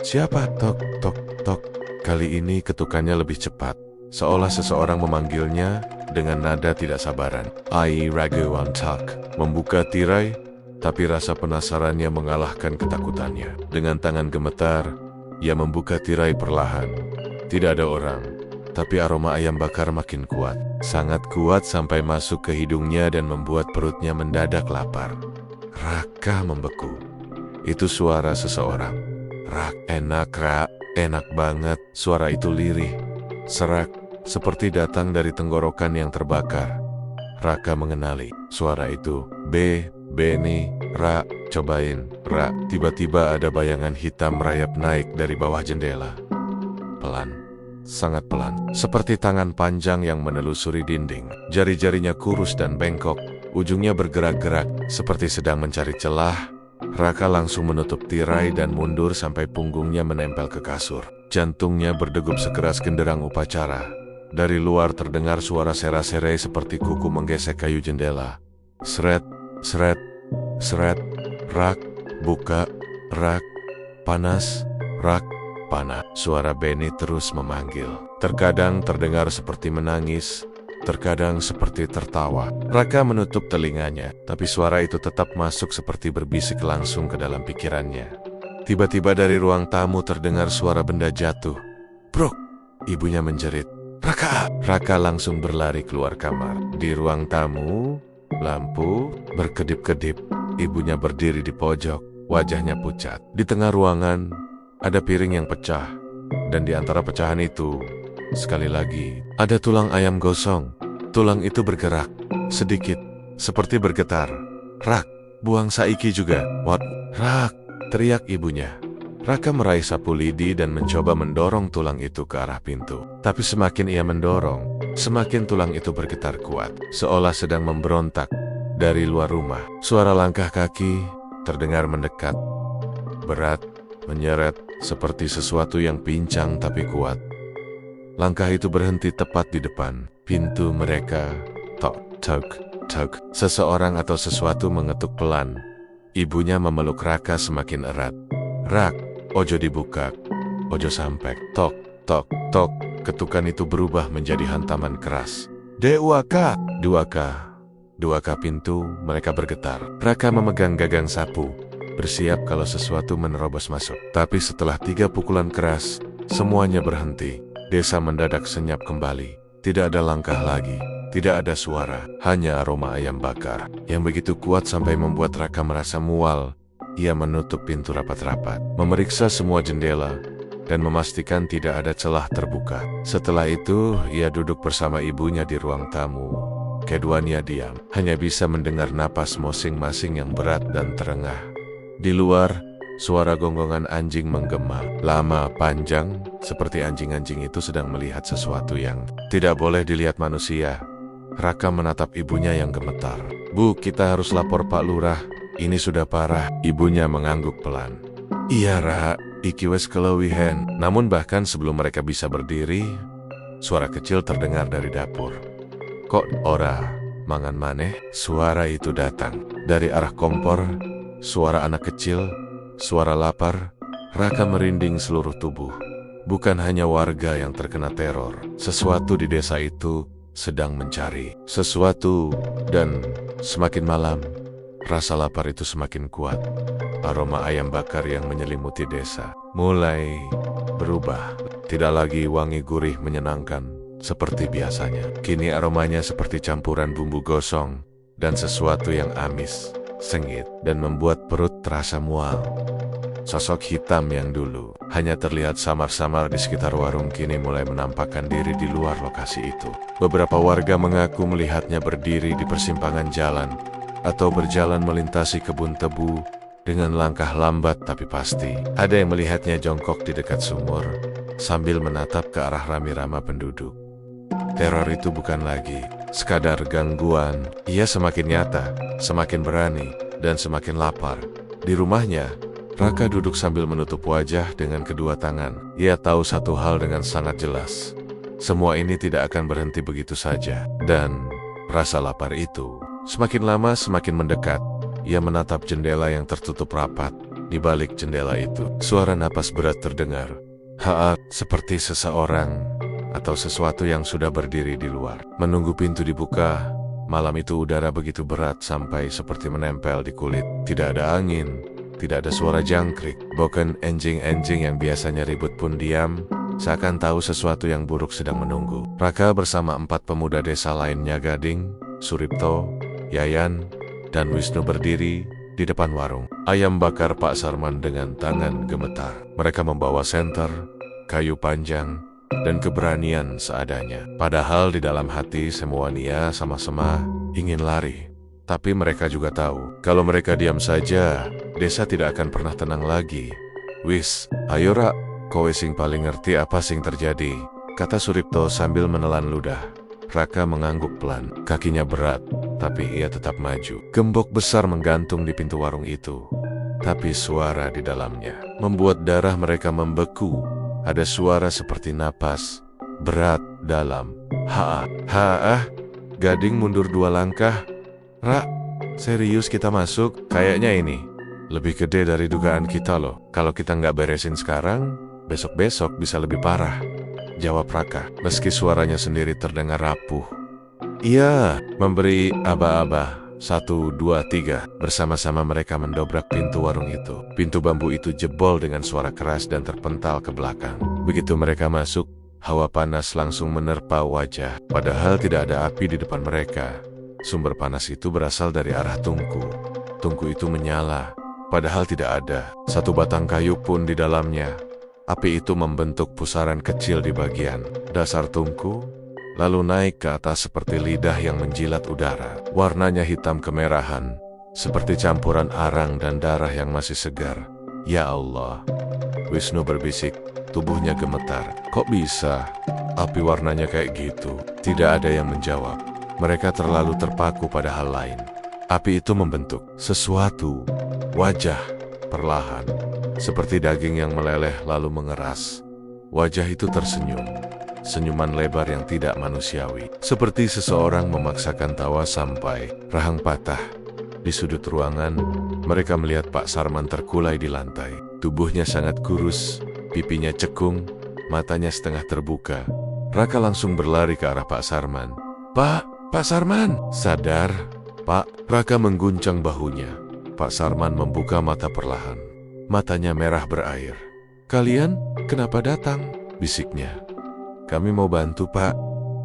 Speaker 1: Siapa? Tok, tok, tok. Kali ini ketukannya lebih cepat, seolah seseorang memanggilnya dengan nada tidak sabaran. Ai Ragu Antak membuka tirai, tapi rasa penasarannya mengalahkan ketakutannya. Dengan tangan gemetar, ia membuka tirai perlahan. Tidak ada orang, tapi aroma ayam bakar makin kuat. Sangat kuat sampai masuk ke hidungnya dan membuat perutnya mendadak lapar. Raka membeku. Itu suara seseorang. Rak, enak Rak, enak banget. Suara itu lirih, serak, seperti datang dari tenggorokan yang terbakar. Raka mengenali suara itu. Beni, Ra, cobain, Ra. Tiba-tiba ada bayangan hitam merayap naik dari bawah jendela. Pelan, sangat pelan, seperti tangan panjang yang menelusuri dinding. Jari-jarinya kurus dan bengkok, ujungnya bergerak-gerak, seperti sedang mencari celah. Raka langsung menutup tirai dan mundur sampai punggungnya menempel ke kasur. Jantungnya berdegup sekeras genderang upacara. Dari luar terdengar suara sera-serai seperti kuku menggesek kayu jendela. Seret, seret, seret. Rak, buka, rak, panas, rak, panas. Suara Beni terus memanggil. Terkadang terdengar seperti menangis, terkadang seperti tertawa. Raka menutup telinganya, tapi suara itu tetap masuk seperti berbisik langsung ke dalam pikirannya. Tiba-tiba dari ruang tamu terdengar suara benda jatuh. Brok! Ibunya menjerit. Raka! Raka langsung berlari keluar kamar. Di ruang tamu, lampu berkedip-kedip. Ibunya berdiri di pojok, wajahnya pucat. Di tengah ruangan, ada piring yang pecah. Dan di antara pecahan itu, sekali lagi, ada tulang ayam gosong. Tulang itu bergerak, sedikit, seperti bergetar. Rak, buang saiki juga. What? Rak, teriak ibunya. Raka meraih sapu lidi dan mencoba mendorong tulang itu ke arah pintu. Tapi semakin ia mendorong, semakin tulang itu bergetar kuat, seolah sedang memberontak. Dari luar rumah, suara langkah kaki terdengar mendekat. Berat, menyeret, seperti sesuatu yang pincang tapi kuat. Langkah itu berhenti tepat di depan pintu mereka. Tok, tok, tok. Seseorang atau sesuatu mengetuk pelan. Ibunya memeluk Raka semakin erat. Rak, ojo dibuka, ojo sampai. Tok, tok, tok. Ketukan itu berubah menjadi hantaman keras. Dewaka, duaka. Duaka pintu, mereka bergetar. Raka memegang gagang sapu, bersiap kalau sesuatu menerobos masuk. Tapi setelah 3 pukulan keras, semuanya berhenti. Desa mendadak senyap kembali. Tidak ada langkah lagi, tidak ada suara, hanya aroma ayam bakar yang begitu kuat sampai membuat Raka merasa mual. Ia menutup pintu rapat-rapat, memeriksa semua jendela, dan memastikan tidak ada celah terbuka. Setelah itu, ia duduk bersama ibunya di ruang tamu. Keduanya diam, hanya bisa mendengar napas masing-masing yang berat dan terengah. Di luar, suara gonggongan anjing menggema, lama, panjang, seperti anjing-anjing itu sedang melihat sesuatu yang tidak boleh dilihat manusia. Raka menatap ibunya yang gemetar. Bu, kita harus lapor Pak Lurah. Ini sudah parah. Ibunya mengangguk pelan. Iya, Ra, iki wes kelewihen. Namun bahkan sebelum mereka bisa berdiri, suara kecil terdengar dari dapur. Kok ora mangan maneh? Suara itu datang dari arah kompor. Suara anak kecil, suara lapar. Raka merinding seluruh tubuh. Bukan hanya warga yang terkena teror. Sesuatu di desa itu sedang mencari sesuatu, dan semakin malam, rasa lapar itu semakin kuat. Aroma ayam bakar yang menyelimuti desa mulai berubah. Tidak lagi wangi gurih menyenangkan seperti biasanya. Kini aromanya seperti campuran bumbu gosong dan sesuatu yang amis, sengit, dan membuat perut terasa mual. Sosok hitam yang dulu hanya terlihat samar-samar di sekitar warung kini mulai menampakkan diri di luar lokasi itu. Beberapa warga mengaku melihatnya berdiri di persimpangan jalan atau berjalan melintasi kebun tebu dengan langkah lambat tapi pasti. Ada yang melihatnya jongkok di dekat sumur sambil menatap ke arah rami-rama penduduk. Teror itu bukan lagi sekadar gangguan. Ia semakin nyata, semakin berani, dan semakin lapar. Di rumahnya, Raka duduk sambil menutup wajah dengan kedua tangan. Ia tahu satu hal dengan sangat jelas. Semua ini tidak akan berhenti begitu saja. Dan rasa lapar itu semakin lama semakin mendekat. Ia menatap jendela yang tertutup rapat. Di balik jendela itu, suara napas berat terdengar. Seperti seseorang atau sesuatu yang sudah berdiri di luar. Menunggu pintu dibuka, malam itu udara begitu berat sampai seperti menempel di kulit. Tidak ada angin, tidak ada suara jangkrik. Bahkan anjing-anjing yang biasanya ribut pun diam, seakan tahu sesuatu yang buruk sedang menunggu. Raka bersama 4 pemuda desa lainnya, Gading, Suripto, Yayan, dan Wisnu berdiri di depan warung ayam bakar Pak Sarman dengan tangan gemetar. Mereka membawa senter, kayu panjang, dan keberanian seadanya. Padahal di dalam hati semua Nia sama-sama ingin lari. Tapi mereka juga tahu, kalau mereka diam saja, desa tidak akan pernah tenang lagi. Wis, ayo Rak, kowe sing paling ngerti apa sing terjadi, kata Suripto sambil menelan ludah. Raka mengangguk pelan, kakinya berat, tapi ia tetap maju. Gembok besar menggantung di pintu warung itu, tapi suara di dalamnya membuat darah mereka membeku. Ada suara seperti napas berat dalam. Gading mundur 2 langkah. Rak, serius kita masuk? Kayaknya ini lebih gede dari dugaan kita loh. Kalau kita nggak beresin sekarang, besok-besok bisa lebih parah, jawab Raka, meski suaranya sendiri terdengar rapuh. Iya, memberi aba-aba. 1, 2, 3. Bersama-sama mereka mendobrak pintu warung itu. Pintu bambu itu jebol dengan suara keras dan terpental ke belakang. Begitu mereka masuk, hawa panas langsung menerpa wajah. Padahal tidak ada api di depan mereka. Sumber panas itu berasal dari arah tungku. Tungku itu menyala, padahal tidak ada 1 batang kayu pun di dalamnya. Api itu membentuk pusaran kecil di bagian dasar tungku, lalu naik ke atas seperti lidah yang menjilat udara. Warnanya hitam kemerahan, seperti campuran arang dan darah yang masih segar. Ya Allah, Wisnu berbisik, tubuhnya gemetar. Kok bisa api warnanya kayak gitu? Tidak ada yang menjawab. Mereka terlalu terpaku pada hal lain. Api itu membentuk sesuatu, wajah, perlahan, seperti daging yang meleleh lalu mengeras. Wajah itu tersenyum, senyuman lebar yang tidak manusiawi, seperti seseorang memaksakan tawa sampai rahang patah. Di sudut ruangan, mereka melihat Pak Sarman terkulai di lantai. Tubuhnya sangat kurus, pipinya cekung, matanya setengah terbuka. Raka langsung berlari ke arah Pak Sarman. Pak Sarman! Sadar, Pak. Raka mengguncang bahunya. Pak Sarman membuka mata perlahan. Matanya merah berair. Kalian kenapa datang? Bisiknya. Kami mau bantu, Pak,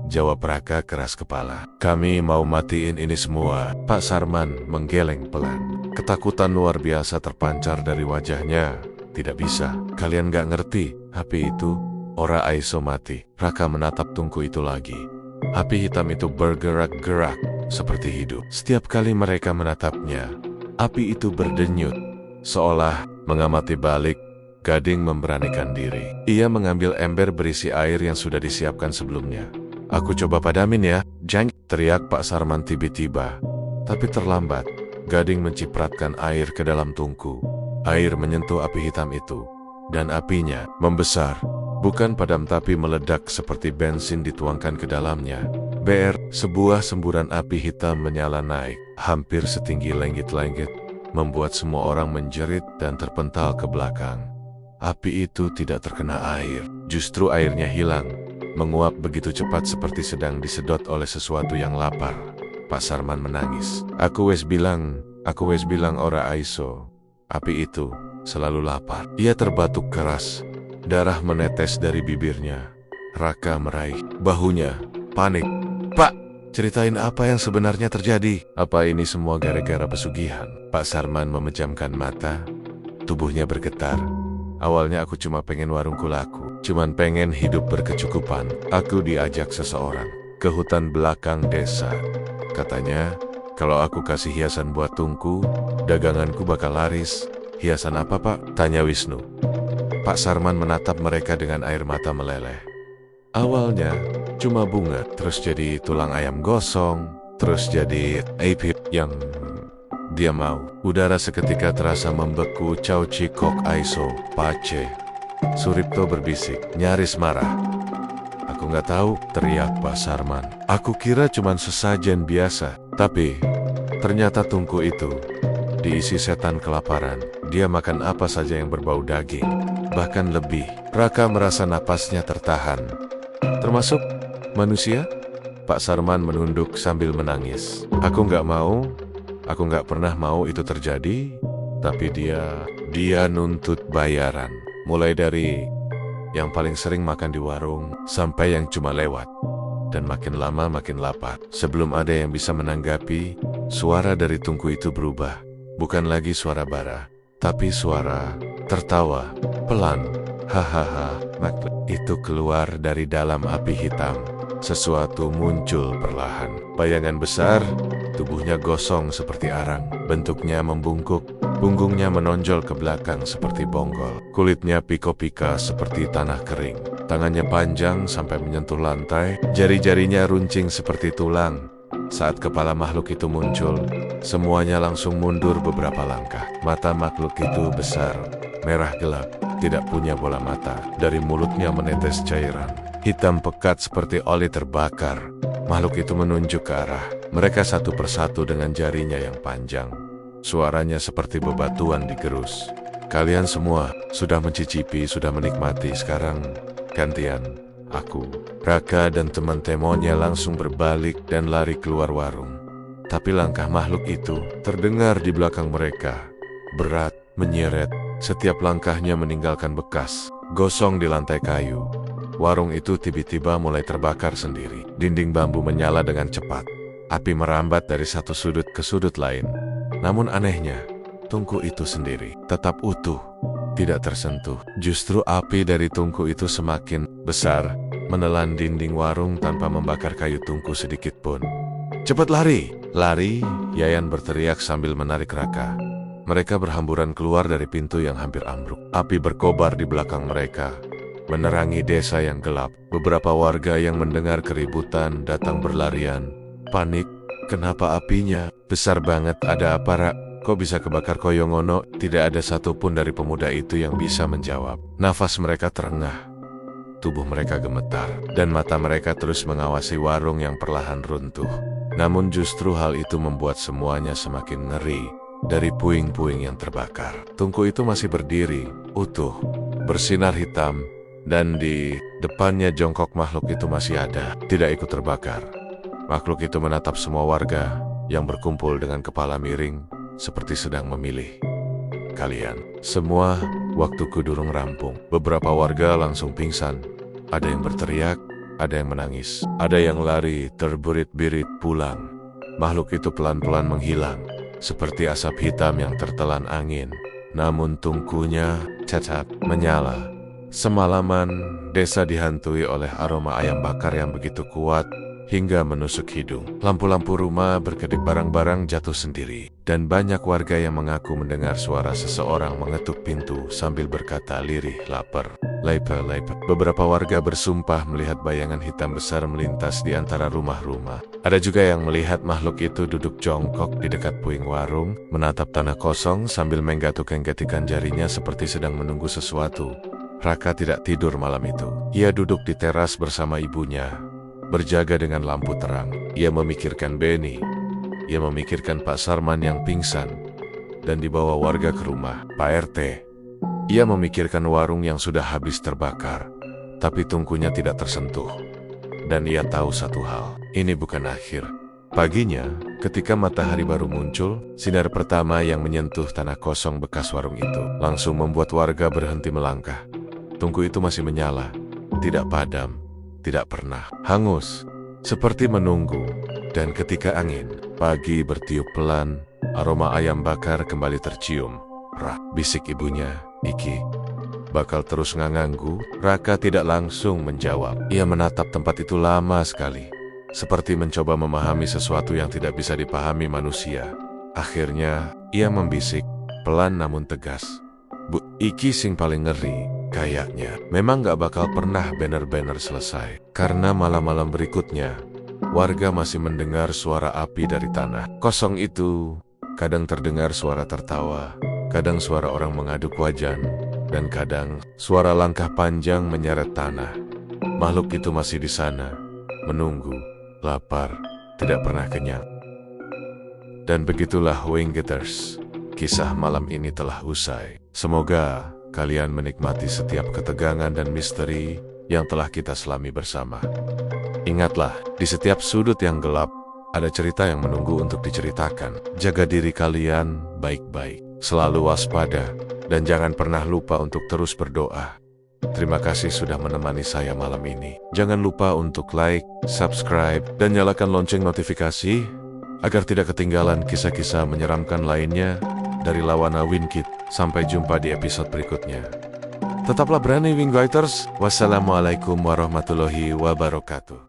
Speaker 1: jawab Raka keras kepala. Kami mau matiin ini semua. Pak Sarman menggeleng pelan. Ketakutan luar biasa terpancar dari wajahnya. Tidak bisa, kalian gak ngerti. Api itu, ora aiso mati. Raka menatap tungku itu lagi. Api hitam itu bergerak-gerak seperti hidup. Setiap kali mereka menatapnya, api itu berdenyut, seolah mengamati balik. Gading memberanikan diri. Ia mengambil ember berisi air yang sudah disiapkan sebelumnya. Aku coba padamin ya, Jang, teriak Pak Sarman tiba-tiba. Tapi terlambat. Gading mencipratkan air ke dalam tungku. Air menyentuh api hitam itu, dan apinya membesar. Bukan padam tapi meledak seperti bensin dituangkan ke dalamnya. Sebuah semburan api hitam menyala naik, hampir setinggi langit-langit, membuat semua orang menjerit dan terpental ke belakang. Api itu tidak terkena air, justru airnya hilang, menguap begitu cepat seperti sedang disedot oleh sesuatu yang lapar. Pak Sarman menangis. Aku wes bilang ora aiso. Api itu selalu lapar. Ia terbatuk keras. Darah menetes dari bibirnya. Raka meraih bahunya. Panik. Pak, ceritain apa yang sebenarnya terjadi. Apa ini semua gara-gara pesugihan? Pak Sarman memejamkan mata. Tubuhnya bergetar. Awalnya aku cuma pengen warungku laku. Cuman pengen hidup berkecukupan. Aku diajak seseorang ke hutan belakang desa. Katanya, kalau aku kasih hiasan buat tungku, daganganku bakal laris. Hiasan apa, Pak? Tanya Wisnu. Pak Sarman menatap mereka dengan air mata meleleh. Awalnya cuma bunga, terus jadi tulang ayam gosong, terus jadi api yang Dia mau. Udara seketika terasa membeku. Chow Chi Kok Aiso, Pace. Suripto berbisik, nyaris marah. Aku nggak tahu, teriak Pak Sarman. Aku kira cuman sesajen biasa. Tapi, ternyata tungku itu diisi setan kelaparan. Dia makan apa saja yang berbau daging. Bahkan lebih. Raka merasa napasnya tertahan. Termasuk manusia? Pak Sarman menunduk sambil menangis. Aku nggak mau. Aku nggak pernah mau itu terjadi. Tapi dia nuntut bayaran. Mulai dari yang paling sering makan di warung, sampai yang cuma lewat. Dan makin lama makin lapar. Sebelum ada yang bisa menanggapi, suara dari tungku itu berubah. Bukan lagi suara bara, tapi suara tertawa, pelan. Hahaha, itu keluar dari dalam api hitam. Sesuatu muncul perlahan. Bayangan besar, tubuhnya gosong seperti arang. Bentuknya membungkuk. Punggungnya menonjol ke belakang seperti bonggol. Kulitnya piko-pika seperti tanah kering. Tangannya panjang sampai menyentuh lantai. Jari-jarinya runcing seperti tulang. Saat kepala makhluk itu muncul, semuanya langsung mundur beberapa langkah. Mata makhluk itu besar, merah gelap, tidak punya bola mata. Dari mulutnya menetes cairan. Hitam pekat seperti oli terbakar. Makhluk itu menunjuk ke arah mereka satu persatu dengan jarinya yang panjang. Suaranya seperti bebatuan digerus. Kalian semua sudah mencicipi, sudah menikmati. Sekarang gantian aku. Raka dan teman temonya langsung berbalik dan lari keluar warung. Tapi langkah makhluk itu terdengar di belakang mereka. Berat, menyeret. Setiap langkahnya meninggalkan bekas. Gosong di lantai kayu. Warung itu tiba-tiba mulai terbakar sendiri. Dinding bambu menyala dengan cepat. Api merambat dari satu sudut ke sudut lain. Namun anehnya, tungku itu sendiri tetap utuh, tidak tersentuh. Justru api dari tungku itu semakin besar, menelan dinding warung tanpa membakar kayu tungku sedikit pun. Cepat lari! Lari! Yayan berteriak sambil menarik Raka. Mereka berhamburan keluar dari pintu yang hampir ambruk. Api berkobar di belakang mereka, menerangi desa yang gelap. Beberapa warga yang mendengar keributan datang berlarian. Panik. Kenapa apinya besar banget? Ada apa, Rak? Kok bisa kebakar koyongono? Tidak ada satupun dari pemuda itu yang bisa menjawab. Nafas mereka terengah. Tubuh mereka gemetar. Dan mata mereka terus mengawasi warung yang perlahan runtuh. Namun justru hal itu membuat semuanya semakin ngeri. Dari puing-puing yang terbakar, tungku itu masih berdiri, utuh, bersinar hitam. Dan di depannya jongkok makhluk itu masih ada, tidak ikut terbakar. Makhluk itu menatap semua warga yang berkumpul dengan kepala miring, seperti sedang memilih. Kalian semua, waktuku durung rampung. Beberapa warga langsung pingsan. Ada yang berteriak, ada yang menangis, ada yang lari terbirit-birit pulang. Makhluk itu pelan-pelan menghilang, seperti asap hitam yang tertelan angin. Namun tungkunya cacat, menyala. Semalaman, desa dihantui oleh aroma ayam bakar yang begitu kuat, hingga menusuk hidung. Lampu-lampu rumah berkedip, barang-barang jatuh sendiri. Dan banyak warga yang mengaku mendengar suara seseorang mengetuk pintu sambil berkata lirih, lapar. Lapar. Beberapa warga bersumpah melihat bayangan hitam besar melintas di antara rumah-rumah. Ada juga yang melihat makhluk itu duduk jongkok di dekat puing warung, menatap tanah kosong sambil menggatuk-gatikan jarinya seperti sedang menunggu sesuatu. Raka tidak tidur malam itu. Ia duduk di teras bersama ibunya, berjaga dengan lampu terang. Ia memikirkan Beni. Ia memikirkan Pak Sarman yang pingsan dan dibawa warga ke rumah Pak RT. Ia memikirkan warung yang sudah habis terbakar, tapi tungkunya tidak tersentuh. Dan ia tahu satu hal, ini bukan akhir. Paginya, ketika matahari baru muncul, sinar pertama yang menyentuh tanah kosong bekas warung itu langsung membuat warga berhenti melangkah. Tungku itu masih menyala, tidak padam, tidak pernah hangus, seperti menunggu. Dan ketika angin pagi bertiup pelan, aroma ayam bakar kembali tercium. Rah, bisik ibunya, Iki bakal terus nganggu. Raka tidak langsung menjawab. Ia menatap tempat itu lama sekali, seperti mencoba memahami sesuatu yang tidak bisa dipahami manusia. Akhirnya, ia membisik, pelan namun tegas. Bu, Iki sing paling ngeri. Kayaknya memang gak bakal pernah bener-bener selesai. Karena malam-malam berikutnya, warga masih mendengar suara api dari tanah kosong itu. Kadang terdengar suara tertawa, kadang suara orang mengaduk wajan, dan kadang suara langkah panjang menyeret tanah. Makhluk itu masih di sana, menunggu, lapar, tidak pernah kenyang. Dan begitulah Winggetters, kisah malam ini telah usai. Semoga kalian menikmati setiap ketegangan dan misteri yang telah kita selami bersama. Ingatlah, di setiap sudut yang gelap, ada cerita yang menunggu untuk diceritakan. Jaga diri kalian baik-baik, selalu waspada, dan jangan pernah lupa untuk terus berdoa. Terima kasih sudah menemani saya malam ini. Jangan lupa untuk like, subscribe, dan nyalakan lonceng notifikasi agar tidak ketinggalan kisah-kisah menyeramkan lainnya dari Lawana Wingkit. Sampai jumpa di episode berikutnya. Tetaplah berani Winggetters. Wassalamualaikum warahmatullahi wabarakatuh.